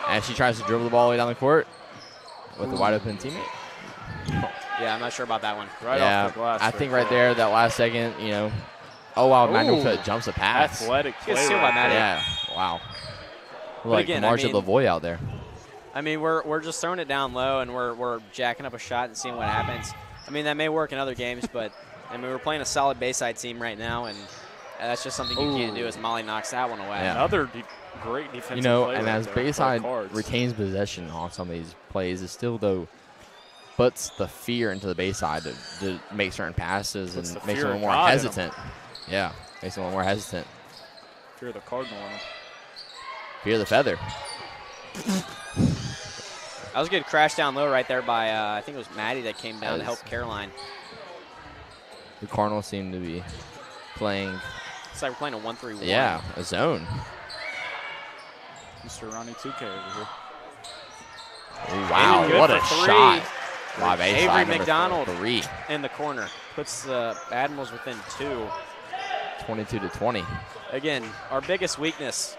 and she tries to dribble the ball way down the court with a wide open teammate. Yeah, I'm not sure about that one. Right off the glass. I think right there, that last second, oh wow, Manuel jumps a pass. Athletic play. Good steal by Maddie. Yeah, wow. Like again, Marcia Lavoie out there. I mean, we're just throwing it down low and we're jacking up a shot and seeing what happens. I mean, that may work in other games, but I mean, we're playing a solid Bayside team right now, and that's just something you can't do as Molly knocks that one away. Yeah. Another great defensive play. And right as there. Bayside Cards. retains possession on some of these plays, it still though puts the fear into the Bayside to make certain passes Puts and the makes fear them a of little more God in 'em. hesitant. Yeah, makes them a little more hesitant. Fear the Cardinal in him. Fear the feather. That was a good crash down low right there by, I think it was Maddie that came down to help Caroline. The Cardinals seem to be playing. It's like we're playing a 1-3-1. Yeah, a zone. Mr. Ronnie 2K over here. Wow, Good what for a three. shot. By Bayside, Avery number McDonald 3, in the corner. Puts the Admirals within 2. 22-20. Again, our biggest weakness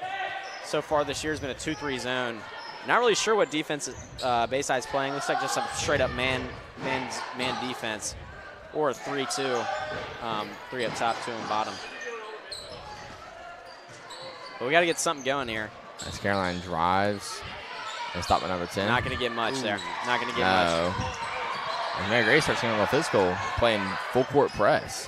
so far this year has been a 2-3 zone. Not really sure what defense Bayside's playing. Looks like just some straight up man defense, or a 3-2, 3 up top, 2 on bottom. But we got to get something going here. As Caroline drives and stop at number 10. Not going to get much there. Not going to get No. much. And Mary Grace starts getting a little physical, playing full court press.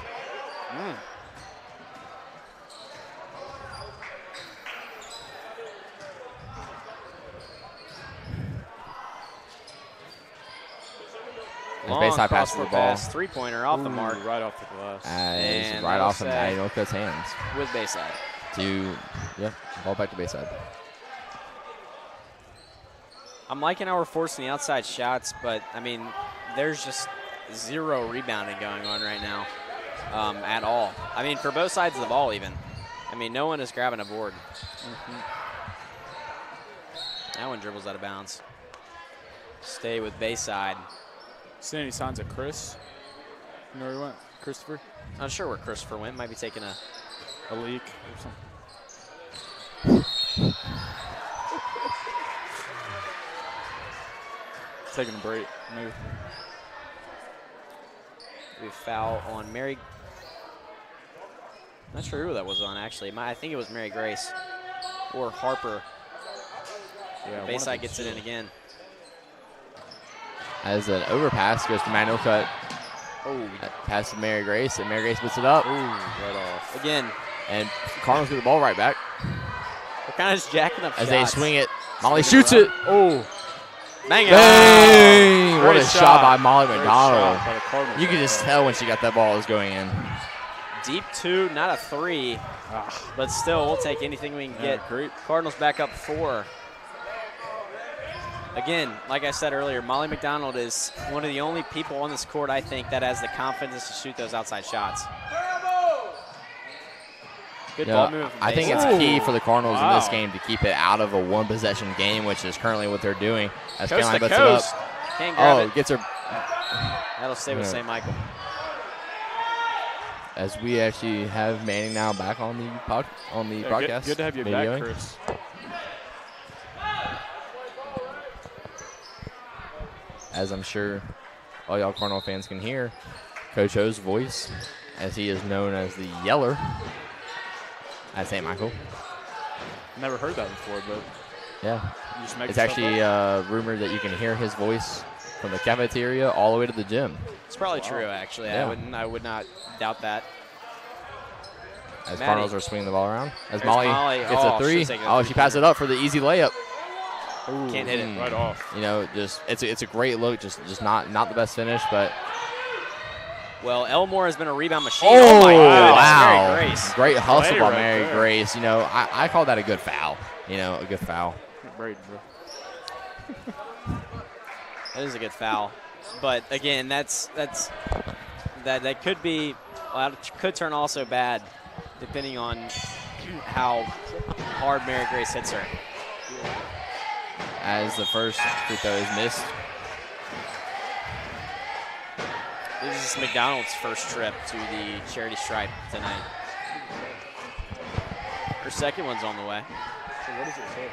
Long Bayside passes the cross-court ball. pass, 3-pointer off the mark Right off the glass. As And right that'll off of say- Maddie Northcutt's hands. with Bayside. Ball back to Bayside. I'm liking how we're forcing the outside shots, but, I mean, there's just zero rebounding going on right now at all. I mean, for both sides of the ball even. I mean, no one is grabbing a board. That one dribbles out of bounds. Stay with Bayside. See any signs of Chris? You know where he went? Christopher? Not sure where Christopher went. Might be taking a leak or something. Taking a break, maybe. foul on Mary. Not sure who that was on, actually. I think it was Mary Grace or Harper. Yeah, Bayside gets it in again. As an overpass goes to Manuel Cut. Oh, pass to Mary Grace, and Mary Grace puts it up. Ooh, right off. Again. And Cardinals get the ball right back. We're kind of just jacking up As shots. they swing it, Molly shoots it. Oh. Bang! Bang! What a Great shot by Molly Great McDonald. shot by the Cardinals. You could just tell when she got that ball was going in. Deep 2, not a 3. But still, we'll take anything we can get. Great. Cardinals back up 4. Again, like I said earlier, Molly McDonald is one of the only people on this court, I think, that has the confidence to shoot those outside shots. Good ball movement from I think it's Bayside. key for the Cardinals in this game to keep it out of a one-possession game, which is currently what they're doing. As Coast Caroline to puts it up. coast. Can't grab it. Gets her. That'll stay with St. Michael. As we actually have Manning now back on the broadcast. Good to have you videoing. back, Chris. As I'm sure all y'all Cardinal fans can hear, Coach O's voice, as he is known as the Yeller at St. Michael. Never heard that before, but Yeah. you just make It's yourself actually up. rumored that you can hear his voice from the cafeteria all the way to the gym. It's probably true, actually. Yeah. I would not doubt that. As Maddie. Cardinals are swinging the ball around. As There's Molly Molly. gets Oh, a 3. she's taking a Oh, she passed it up for the easy layup. Can't hit it. Right off. You know, just it's a great look, just not the best finish, but Well, Elmore has been a rebound machine. oh, My goodness. wow. Mary Grace. Great hustle Play by right Mary there. Grace. You know, I call that a good foul. You know, a good foul. Braden, bro. That is a good foul. But again, that could be, well, it could turn also bad depending on how hard Mary Grace hits her. As the first free throw is missed. This is McDonald's first trip to the charity stripe tonight. Her second one's on the way. So what does it say?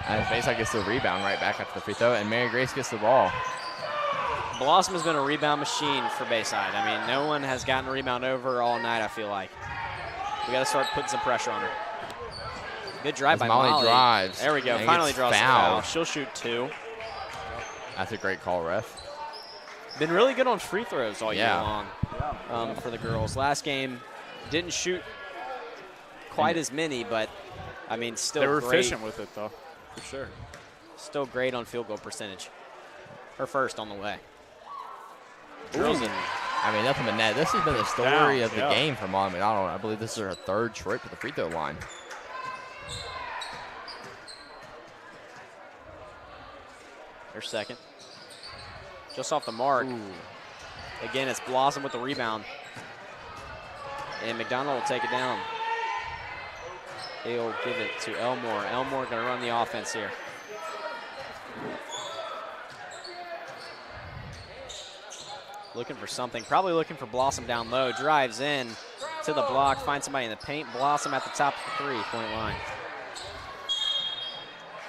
As Bayside gets the rebound right back after the free throw, and Mary Grace gets the ball. Blossom has been a rebound machine for Bayside. I mean, no one has gotten a rebound over her all night, I feel like. We got to start putting some pressure on her. Good drive As by Molly Molly. drives There we go. and Finally gets draws the fouled. foul. She'll shoot 2. That's a great call, ref. Been really good on free throws all year Yeah. long for the girls. Last game, didn't shoot quite as many, but, I mean, still They were great. efficient with it, though, for sure. Still great on field goal percentage. Her first on the way. Drills it. I mean, nothing but net. This has been the story Down, of the yeah. game for Molly McDonald. I believe this is her 3rd trip to the free throw line. Her second. Just off the mark. Again, it's Blossom with the rebound. And McDonald will take it down. He'll give it to Elmore. Elmore going to run the offense here. Looking for something. Probably looking for Blossom down low. Drives in to the block. Finds somebody in the paint. Blossom at the top of the three-point line.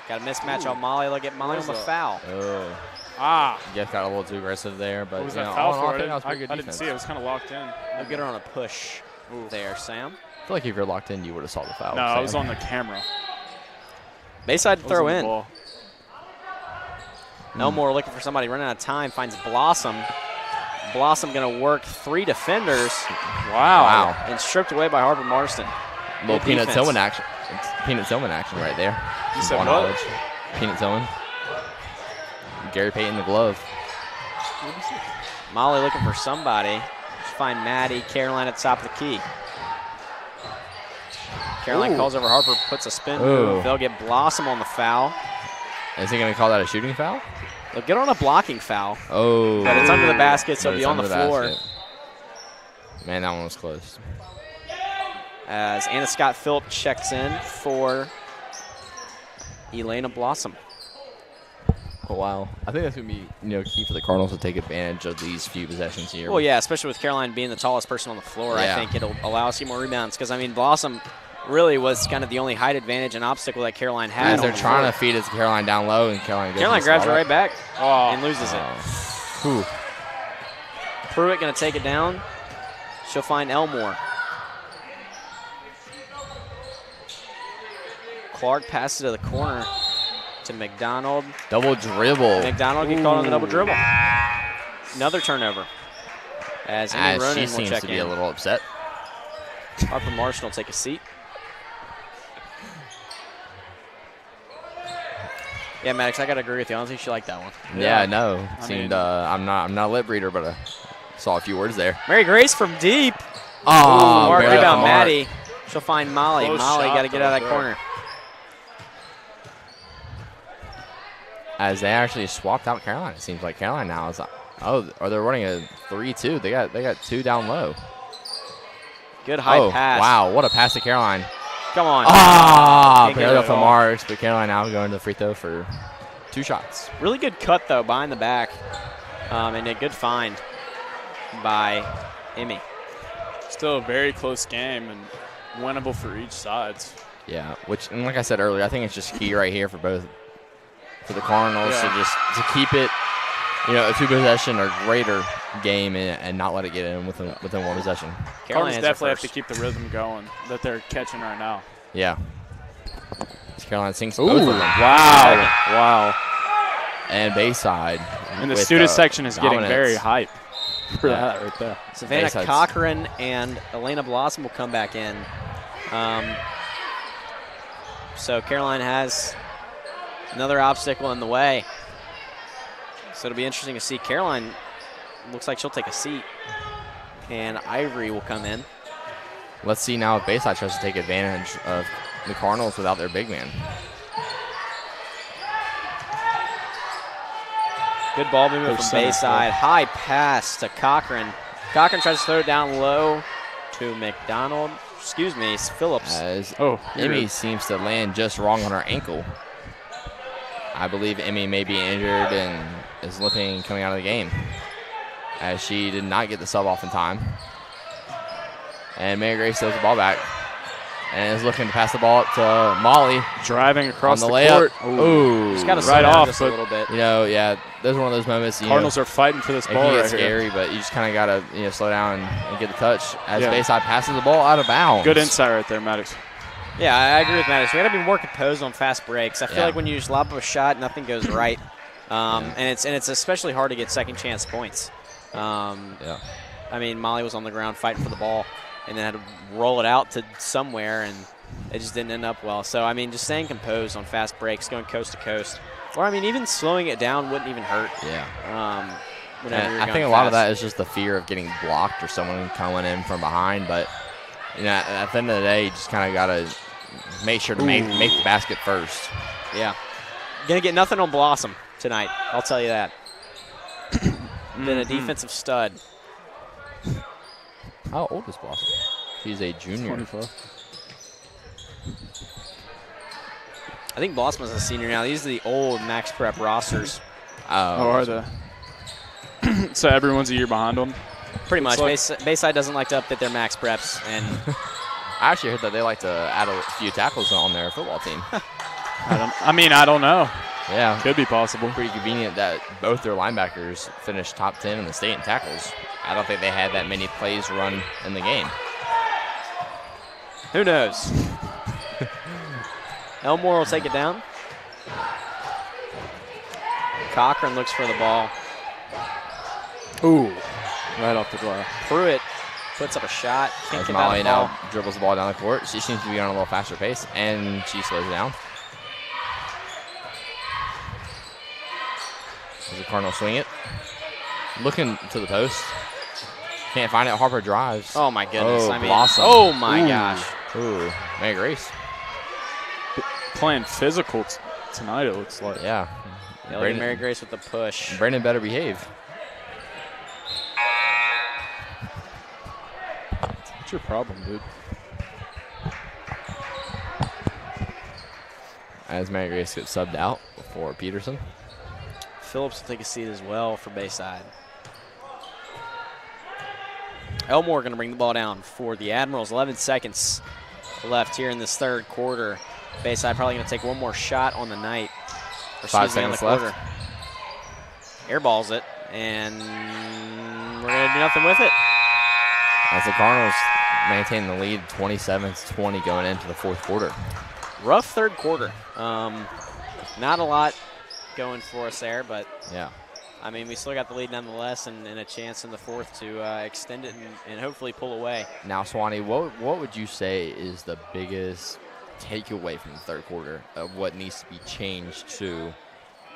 Got a mismatch on Molly. They'll get Molly on the foul. Oh. Ah. Jeff got a little too aggressive there, but What was you that know, foul all in all, for? I think that was pretty good I didn't defense. see it. It was kind of locked in. They'll get her on a push there, Sam. I feel like if you're locked in, you would have saw the foul. No, I was Sam. on the camera. Bayside to I was throw on the in. ball. Elmore looking for somebody running out of time. Finds Blossom. Blossom going to work 3 defenders. Wow. And stripped away by Harper Marston. Little Good Peanut defense. Tillman action. It's Peanut Tillman action right there. You said Ball what? knowledge. Peanut Tillman. Gary Payton the glove. Molly looking for somebody. Find Maddie. Caroline at the top of the key. Caroline calls over Harper, puts a spin move. They'll get Blossom on the foul. Is he going to call that a shooting foul? They'll get on a blocking foul. Oh. But it's under the basket, so But it'll be it's on the under floor. basket. Man, that one was close. As Anna Scott Phillip checks in for Elena Blossom. Oh, wow. I think that's going to be key for the Cardinals to take advantage of these few possessions here. Well, yeah, especially with Caroline being the tallest person on the floor. Yeah. I think it'll allow us to get more rebounds because, I mean, Blossom really was kind of the only height advantage and obstacle that Caroline had. As they're trying to feed it to Caroline down low, and Caroline grabs her right back Oh. and loses it. Whew. Pruitt going to take it down. She'll find Elmore. Clark passes to the corner to McDonald. Double dribble. McDonald get caught on the double dribble. Another turnover. As Amy Ronan she will seems check to be in. a little upset. Harper Marshall will take a seat. Yeah, Maddox, I got to agree with you. I don't think she liked that one. Yeah, no. Seemed I'm not a lip reader, but I saw a few words there. Mary Grace from deep. Oh, Mark barely rebound, off the mark. Maddie. She'll find Molly. Close Molly shot, got to get out of that though. corner. As they actually swapped out Caroline. It seems like Caroline now is, are they running a 3-2? They got 2 down low. Good high pass. Wow, what a pass to Caroline. Come on. Ah, Can't get barely it off the all. marks, but Caroline now going to the free throw for 2 shots. Really good cut, though, behind the back. And a good find by Emmy. Still a very close game and winnable for each side. Yeah, and like I said earlier, I think it's just key right here for the Cardinals to keep it, a 2-possession or greater game and not let it get in within 1 possession. Cardinals definitely have to keep the rhythm going that they're catching right now. Yeah. Caroline sinks both of them. Wow. And Bayside. And the with, student section is getting dominance. very hype for that right there. Savannah Bayside's- Cochran and Elena Blossom will come back in. So Caroline has another obstacle in the way. So it'll be interesting to see. Caroline looks like she'll take a seat. And Ivory will come in. Let's see now if Bayside tries to take advantage of the Cardinals without their big man. Good ball movement from center, Bayside. High pass to Cochran. Cochran tries to throw it down low to McDonald. Excuse me, it's Phillips. As Oh, Emmy seems to land just wrong on her ankle. I believe Emmy may be injured and is limping coming out of the game, as she did not get the sub off in time. And Mary Grace throws the ball back and is looking to pass the ball up to Molly driving across on the, the layup. court. Ooh, Just got to right slow down off, just a but- little bit. those are one of those moments. Cardinals are fighting for this it ball can get right here. scary, but you just kind of gotta slow down and get the touch as Yeah. Bayside passes the ball out of bounds. Good insight right there, Maddox. Yeah, I agree with Maddox. We got to be more composed on fast breaks. I feel Yeah. like when you just lob up a shot, nothing goes right, and it's especially hard to get second chance points. Yeah. I mean, Molly was on the ground fighting for the ball, and then had to roll it out to somewhere, and it just didn't end up well. So I mean, just staying composed on fast breaks, going coast to coast, or I mean, even slowing it down wouldn't even hurt. Yeah. Whenever And you're I going think a lot of fast. that is just the fear of getting blocked or someone coming in from behind. But at the end of the day, you just kind of gotta make sure to make the basket first. Yeah. Gonna get nothing on Blossom tonight, I'll tell you that. Been a defensive stud. How old is Blossom? She's a junior. 24. I think Blossom is a senior now. These are the old Max Prep rosters. Oh, are they? So everyone's a year behind them? Pretty much. Looks like- Bayside doesn't like to update their Max Preps. And I actually heard that they like to add a few tackles on their football team. I don't know. Yeah. Could be possible. Pretty convenient that both their linebackers finished top 10 in the state in tackles. I don't think they had that many plays run in the game. who knows? Elmore will take it down. Cochran looks for the ball. Ooh. Right off the glass. Pruitt puts up a shot. Can't As get out Molly of the ball. now dribbles the ball down the court. She seems to be on a little faster pace, and she slows down. As the Cardinals swing it. Looking to the post. Can't find it. Harper drives. Oh, my goodness. Oh, I mean, Blossom. oh, my Ooh. gosh. Ooh, Mary Grace. Playing physical tonight, it looks like. Yeah. Yeah, look at Mary Grace with the push. Brandon better behave. What's your problem, dude? As Mary Grace gets subbed out for Peterson. Phillips will take a seat as well for Bayside. Elmore going to bring the ball down for the Admirals. 11 seconds left here in this third quarter. Bayside probably going to take one more shot on the night. Or 5 excuse me, on the seconds quarter. left. Airballs it, and we're going to do nothing with it. As the Cardinals maintain the lead 27-20 going into the fourth quarter. Rough third quarter. Not a lot going for us there, but Yeah. I mean, we still got the lead nonetheless, and a chance in the fourth to extend it and hopefully pull away. Now, Swanee, what would you say is the biggest takeaway from the third quarter of what needs to be changed to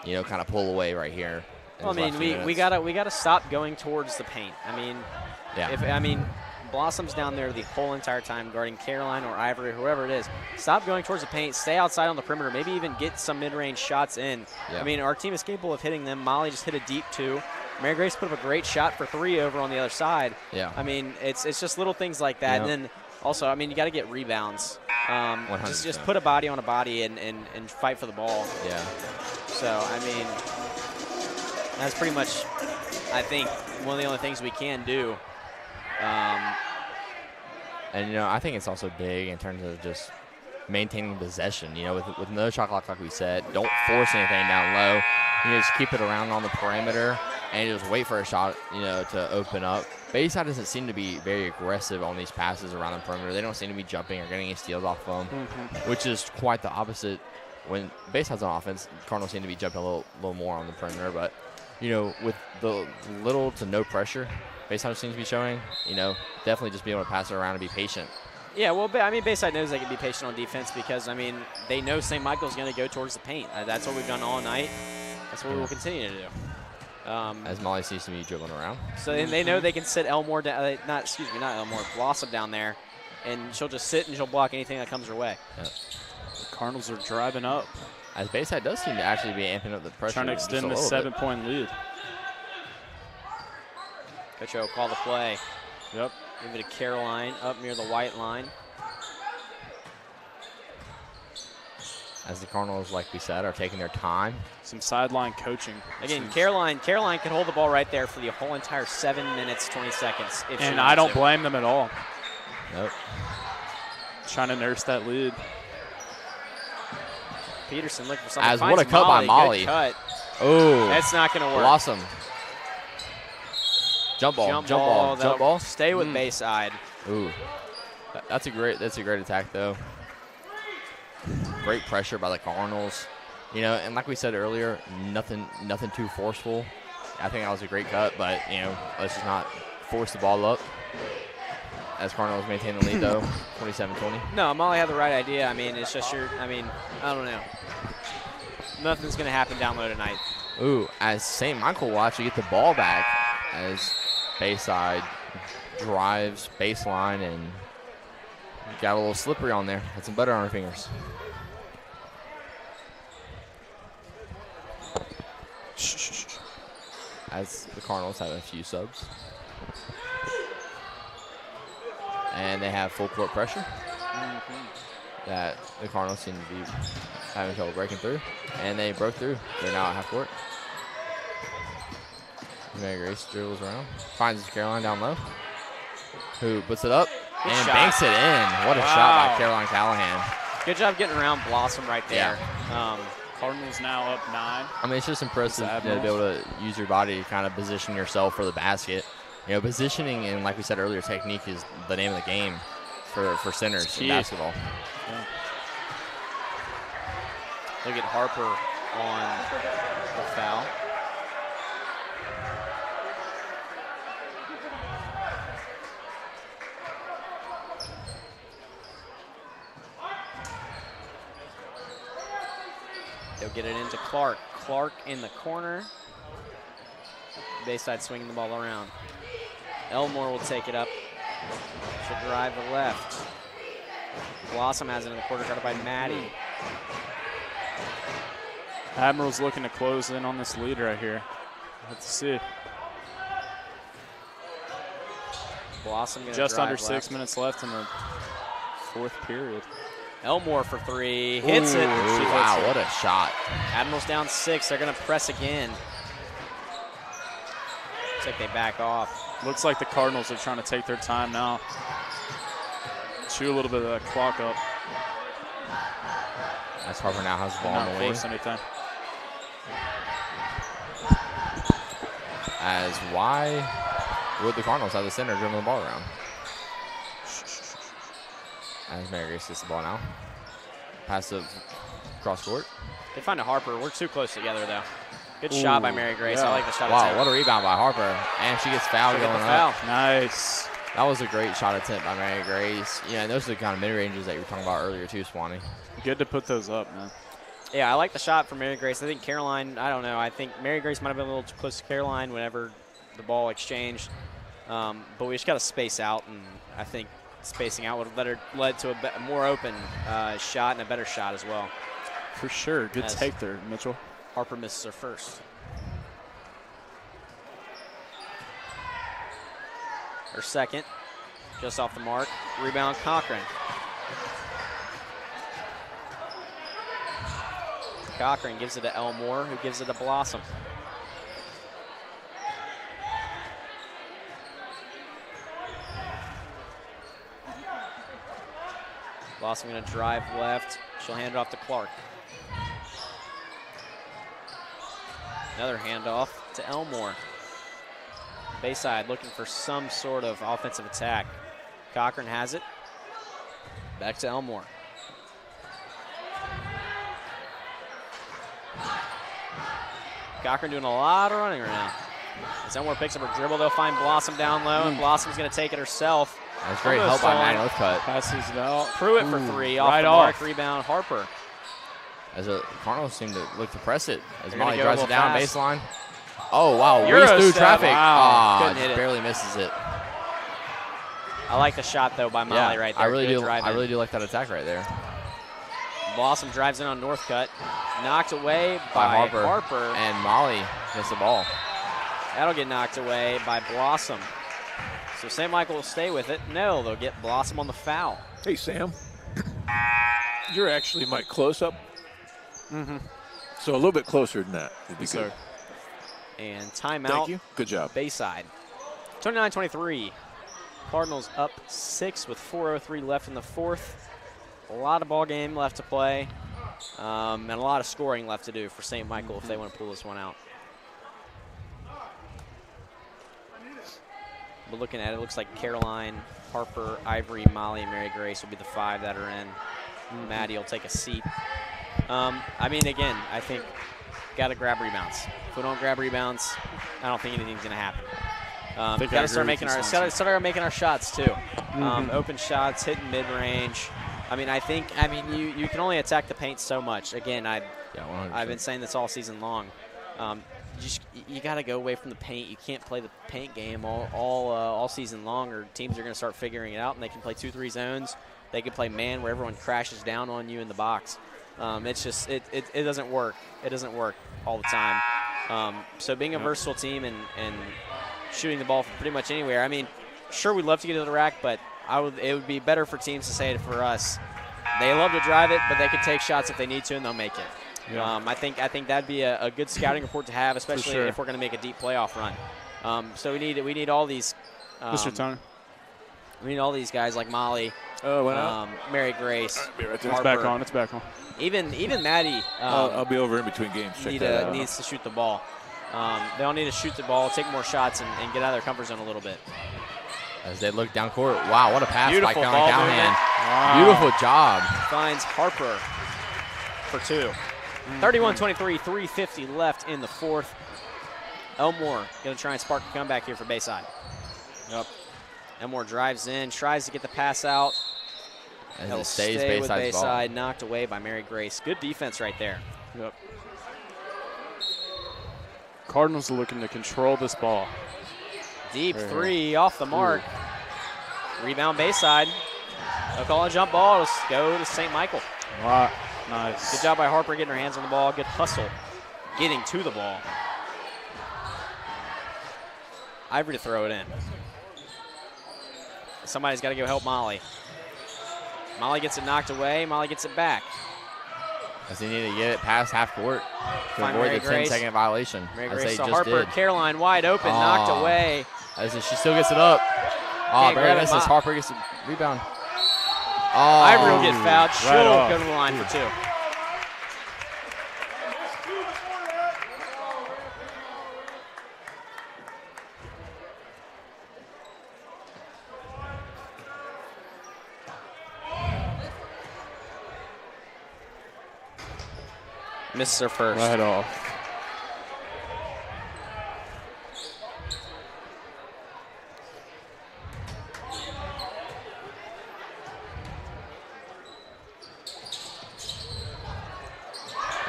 kind of pull away right here. Well, I mean, we gotta stop going towards the paint. I mean, Blossom's down there the whole entire time guarding Caroline or Ivory or whoever it is. Stop going towards the paint. Stay outside on the perimeter. Maybe even get some mid-range shots in. Yeah. I mean, our team is capable of hitting them. Molly just hit a deep 2. Mary Grace put up a great shot for 3 over on the other side. Yeah. I mean, it's just little things like that. And then also, I mean, you got to get rebounds. Just put a body on a body and fight for the ball. Yeah. So, I mean, that's pretty much, I think, one of the only things we can do. And, I think it's also big in terms of just maintaining possession. With no shot clock, like we said, don't force anything down low. Just keep it around on the perimeter and just wait for a shot, to open up. Bayside doesn't seem to be very aggressive on these passes around the perimeter. They don't seem to be jumping or getting any steals off them, which is quite the opposite. When Bayside's on offense, Cardinals seem to be jumping a little more on the perimeter. But, with the little to no pressure Bayside seems to be showing, definitely just being able to pass it around and be patient. Yeah, well, I mean, Bayside knows they can be patient on defense because, I mean, they know St. Michael's going to go towards the paint. That's what we've done all night. That's what we will continue to do. As Molly seems to be dribbling around. So they know they can sit Elmore down, not Elmore, Blossom down there, and she'll just sit and she'll block anything that comes her way. Yeah. The Cardinals are driving up. As Bayside does seem to actually be amping up the pressure. Trying to extend this 7-point lead. Coach O call the play. Yep. Give it to Caroline up near the white line. As the Cardinals, like we said, are taking their time. Some sideline coaching. Again, Caroline can hold the ball right there for the whole entire 7 minutes, 20 seconds. And I don't blame them at all. Nope. Trying to nurse that lead. Peterson looking for something. As what a cut by Molly. Good cut. Oh. That's not going to work. Blossom. Jump ball. Stay with Bayside. Ooh. That's a great attack, though. Great pressure by the Cardinals. And like we said earlier, nothing too forceful. I think that was a great cut, but, let's just not force the ball up. As Cardinals maintain the lead, though, 27-20. No, Molly had the right idea. I mean, it's just I don't know. Nothing's going to happen down low tonight. Ooh, as St. Michael will actually get the ball back as Bayside drives baseline and got a little slippery on there. Had some butter on her fingers. As the Cardinals have a few subs. And they have full court pressure. That the Cardinals seem to be having trouble breaking through. And they broke through. They're now at half court. Mary Grace dribbles around. Finds Caroline down low. Who puts it up and banks it in. What a shot by Caroline Callahan. Good job getting around Blossom right there. Yeah. Cardinals now up 9. I mean, it's just impressive to be able to use your body to kind of position yourself for the basket. Positioning and, like we said earlier, technique is the name of the game for centers in basketball. Yeah. Look at Harper on the foul. They'll get it into Clark. Clark in the corner. Bayside swinging the ball around. Elmore will take it up. She'll drive the left. Blossom has it in the quarter, guarded by Maddie. Admiral's looking to close in on this lead right here. Let's see. Blossom gonna just under left. 6 minutes left in the fourth period. Elmore for 3. Hits it. Wow, what a shot. Admiral's down 6. They're going to press again. Looks like they back off. Looks like the Cardinals are trying to take their time now. Chew a little bit of that clock up. As Harper now has the ball in the lead. Anything. As why would the Cardinals have the center dribbling the ball around? As Mary Grace gets the ball now. Pass it cross court. They find a Harper. We're too close together, though. Good shot by Mary Grace. Yeah. I like the shot. Wow, what a rebound by Harper. And she gets fouled going up. Nice. That was a great shot attempt by Mary Grace. And those are the kind of mid-ranges that you were talking about earlier, too, Swanee. Good to put those up, man. Yeah, I like the shot from Mary Grace. I think Caroline, I don't know. I think Mary Grace might have been a little too close to Caroline whenever the ball exchanged. But we just got to space out, and I think spacing out would have led to a more open shot and a better shot as well. For sure. Good take there, Mitchell. Harper misses her first. Her second, just off the mark. Rebound, Cochran. Cochran gives it to Elmore, who gives it to Blossom. Blossom going to drive left. She'll hand it off to Clark. Another handoff to Elmore. Bayside looking for some sort of offensive attack. Cochran has it. Back to Elmore. Cochran doing a lot of running right now. As Elmore picks up her dribble, they'll find Blossom down low, and Blossom's going to take it herself. That's great help by Maddie Northcutt. Passes it out. Pruitt for three, off the mark, rebound, Harper. As the Cardinals seem to look to press it. As They're Molly go drives it down fast. baseline. Oh, wow. Euro Race through step. traffic. Wow. Ah, Couldn't hit just it. barely misses it. I like the shot, though, by Molly right there. I really Good do. drive I in. really do like that attack right there. Blossom drives in on Northcutt. Knocked away by Harper. And Molly gets the ball. That'll get knocked away by Blossom. So St. Michael will stay with it. No, they'll get Blossom on the foul. Hey, Sam. You're actually my close-up. Mm-hmm. So a little bit closer than that would be So good. And timeout. Thank you. Good job. Bayside. 29-23. Cardinals up 6 with 4:03 left in the fourth. A lot of ball game left to play. And a lot of scoring left to do for St. Michael if they want to pull this one out. But looking at it, it looks like Caroline, Harper, Ivory, Molly, and Mary Grace will be the 5 that are in. Maddie will take a seat. I mean, again, I think got to grab rebounds. If we don't grab rebounds, I don't think anything's going to happen. Got to start making our shots too. Open shots, hitting mid-range. I mean, you can only attack the paint so much. Again, I've been saying this all season long. You got to go away from the paint. You can't play the paint game all season long, or teams are going to start figuring it out, and they can play 2-3 zones. They can play man where everyone crashes down on you in the box. It's just it doesn't work. It doesn't work all the time. So being a versatile team and shooting the ball from pretty much anywhere. I mean, sure, we'd love to get to the rack, but it would be better for teams to say it for us. They love to drive it, but they can take shots if they need to, and they'll make it. Yeah. I think that'd be a good scouting report to have, especially if we're going to make a deep playoff run. So we need all these. Mr. Tony. We need all these guys like Molly, Mary Grace. Right, it's back on. It's back on. Even Maddie. I'll be over in between games. Needs to shoot the ball. They all need to shoot the ball, take more shots, and get out of their comfort zone a little bit. As they look down court. Wow, what a pass by Caroline ball Callahan. Wow. Beautiful job. Finds Harper for 2. 31-23, 3:50 left in the fourth. Elmore going to try and spark a comeback here for Bayside. Yep. Elmore drives in, tries to get the pass out. And He'll it stays stay with Bayside, ball. knocked away by Mary Grace. Good defense right there. Yep. Cardinals are looking to control this ball. Deep 3 off the mark. Rebound Bayside. They'll call a jump ball. Let's go to St. Michael. Wow. Nice. Good job by Harper getting her hands on the ball. Good hustle getting to the ball. Ivory to throw it in. Somebody's got to go help Molly. Molly gets it knocked away. Molly gets it back. As they need to get it past half court to Find avoid Mary the Grace. 10-second violation. Mary as Grace they to just Harper. did. Caroline wide open, knocked away. As she still gets it up. Oh, Barry misses. Harper gets the rebound. Oh, Ivory will get fouled. She'll go to the line for 2. Misses her first. Right off.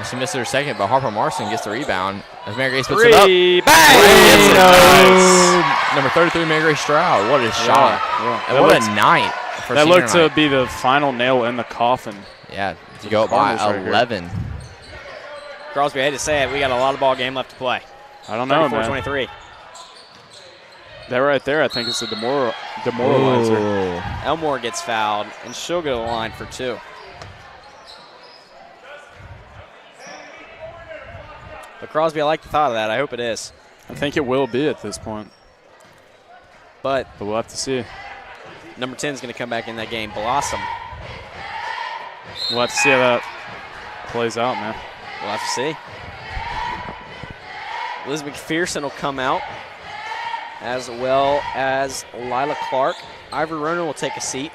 She missed her second, but Harper Marson gets the rebound as Mary Grace puts Three. it up. Bang! Nice. Number 33, Mary Grace Stroud. What a shot. Yeah. And what a night. For That senior looked night. to be the final nail in the coffin. Yeah, to go up by Cardinals right 11. Crosby, I hate to say it, we got a lot of ball game left to play. I don't know, man. 24-23. That right there, I think, is a demoralizer. Ooh. Elmore gets fouled, and she'll go to the line for 2. But Crosby, I like the thought of that. I hope it is. I think it will be at this point, But but we'll have to see. number 10 is going to come back in that game. Blossom. We'll have to see how that plays out, man. We'll have to see. Liz McPherson will come out, as well as Lila Clark. Ivory Ronan will take a seat.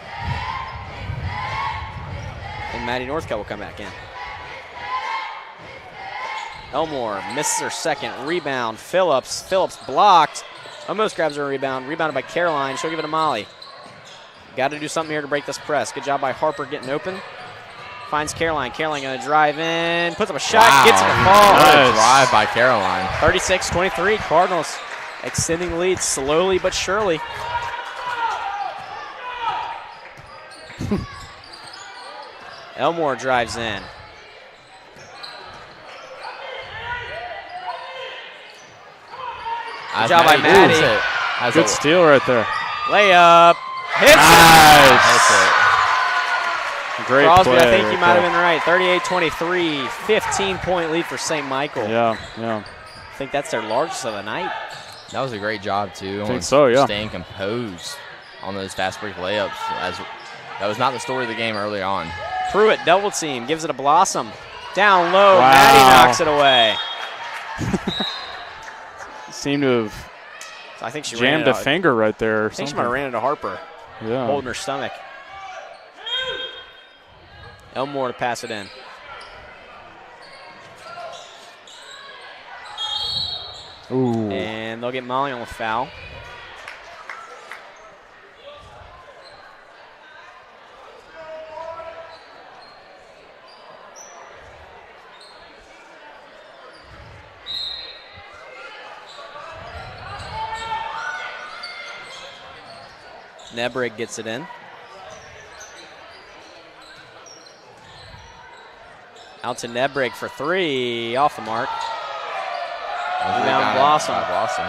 And Maddie Northcutt will come back in. Elmore misses her second. Rebound. Phillips. Phillips blocked. Almost grabs her rebound. Rebounded by Caroline. She'll give it to Molly. Got to do something here to break this press. Good job by Harper getting open. Finds Caroline. Caroline going to drive in. Puts up a shot. Wow. Gets it to fall. Good drive by Caroline. 36-23. Cardinals extending the lead slowly but surely. Elmore drives in. Good job by Maddie. Good steal right there. Layup. Hits Nice. Great Crosby, play. I think you right might have been there. right. 38-23, 15-point lead for St. Michael. Yeah, yeah. I think that's their largest of the night. That was a great job, too. I think so, yeah. Staying composed on those fast break layups. That was not the story of the game early on. Pruitt, double team, gives it a Blossom. Down low, Wow. Maddie knocks it away. Seemed to have I think she jammed ran a finger right there or I think she something. might have ran into Harper, Yeah. holding her stomach. Elmore to pass it in. Ooh. And they'll get Molly on the foul. Nebrig gets it in. Out to Nebrig for 3, off the mark. Rebound Blossom.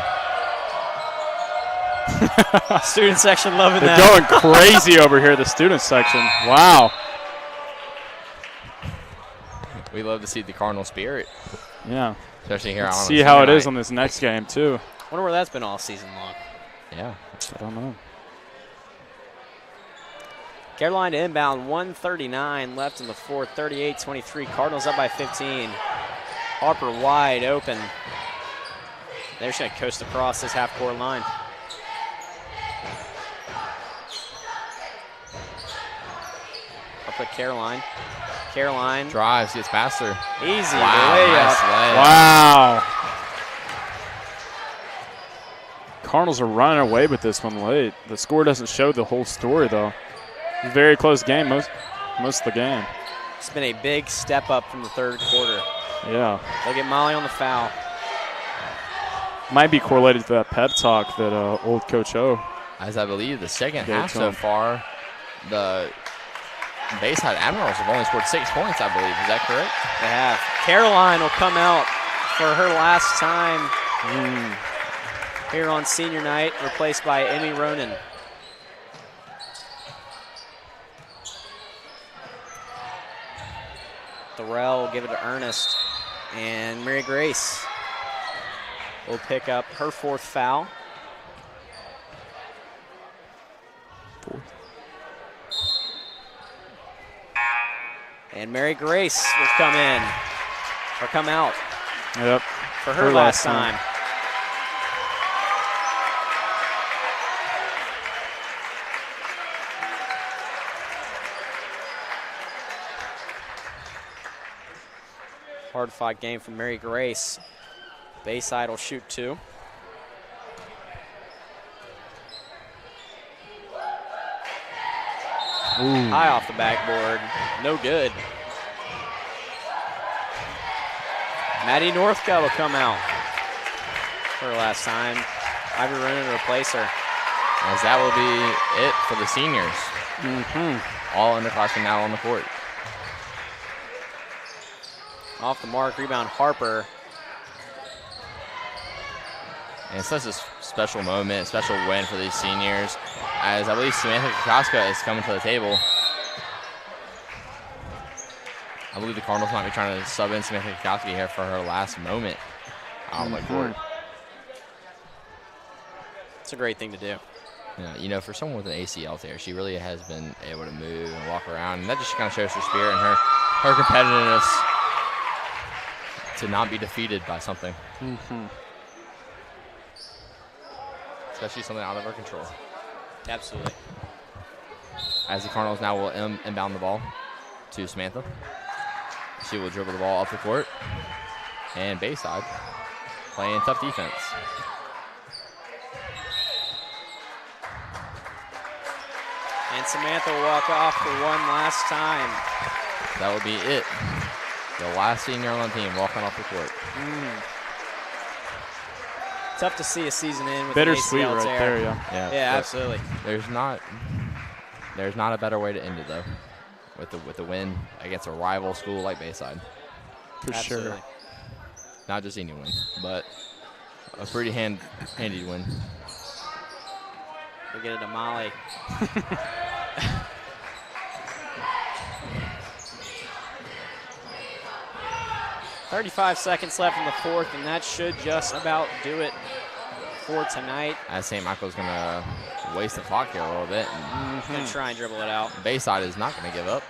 Student section loving They're that. going crazy over here, the student section. Wow. We love to see the Cardinal spirit, Yeah. especially here Let's on see how it is on this next game, too. Wonder where that's been all season long. Yeah. I don't know. Carolina inbound, 1:39 left in the fourth, 38-23. Cardinals up by 15. Harper wide open. They're just going to coast across this half-court line. Up with Caroline. Caroline. Drives, gets past her. Easy. Wow, Layup. nice layup. Wow. Cardinals are running away with this one late. The score doesn't show the whole story, though. It's a very close game most of the game. It's been a big step up from the third quarter. Yeah. They'll get Molly on the foul. Might be correlated to that pep talk that old Coach O. As I believe the second Yeah, half so far, the Bayside Admirals have only scored 6 points, I believe. Is that correct? They have. Caroline will come out for her last time here on senior night, replaced by Emmy Ronan. Thorell will give it to Ernest. And Mary Grace will pick up her 4th foul. And Mary Grace will come in, or come out Yep. for her last time. Hard-fought game from Mary Grace. Bayside will shoot 2. High off the backboard. No good. Maddie Northcutt will come out for her last time. Ivy Ronan to replace her. As that will be it for the seniors. All underclassmen now on the court. Off the mark, rebound Harper. And it's such a special moment, special win for these seniors, as I believe Samantha Kokoska is coming to the table. I believe the Cardinals might be trying to sub in Samantha Kokoska here for her last moment on the court. It's a great thing to do. Yeah, you know, for someone with an ACL tear, she really has been able to move and walk around, and that just kind of shows her spirit and her competitiveness to not be defeated by something. Especially something out of her control. Absolutely. As the Cardinals now will inbound the ball to Samantha. She will dribble the ball up the court. And Bayside playing tough defense. And Samantha will walk off for one last time. That will be it. The last senior on the team walking off the court. Tough to see a season in with Bittersweet an ACL right tear. there, yeah. Yeah, absolutely. There's not a better way to end it though, with the win against a rival school like Bayside. For Absolutely. sure. Not just any win, but a pretty handy win. We get it to Molly. 35 seconds left in the fourth, and that should just about do it for tonight. As St. Michael's going to waste the clock here a little bit. Gonna try and dribble it out. Bayside is not going to give up.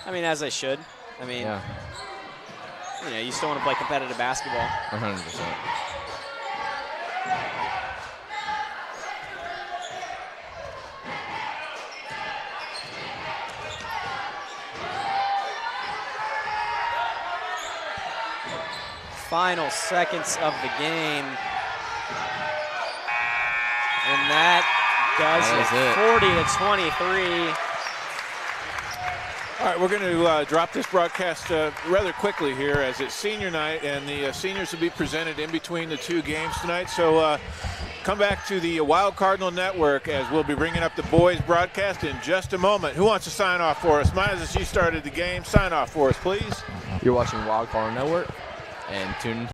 I mean, as they should. I mean, you know, you still want to play competitive basketball. 100%. Final seconds of the game. And that does it. 40-23. All right, we're going to drop this broadcast rather quickly here as it's senior night, and the seniors will be presented in between the two games tonight. So come back to the Wild Cardinal Network as we'll be bringing up the boys broadcast in just a moment. Who wants to sign off for us? Maya, as she started the game, sign off for us, please. You're watching Wild Cardinal Network, and tune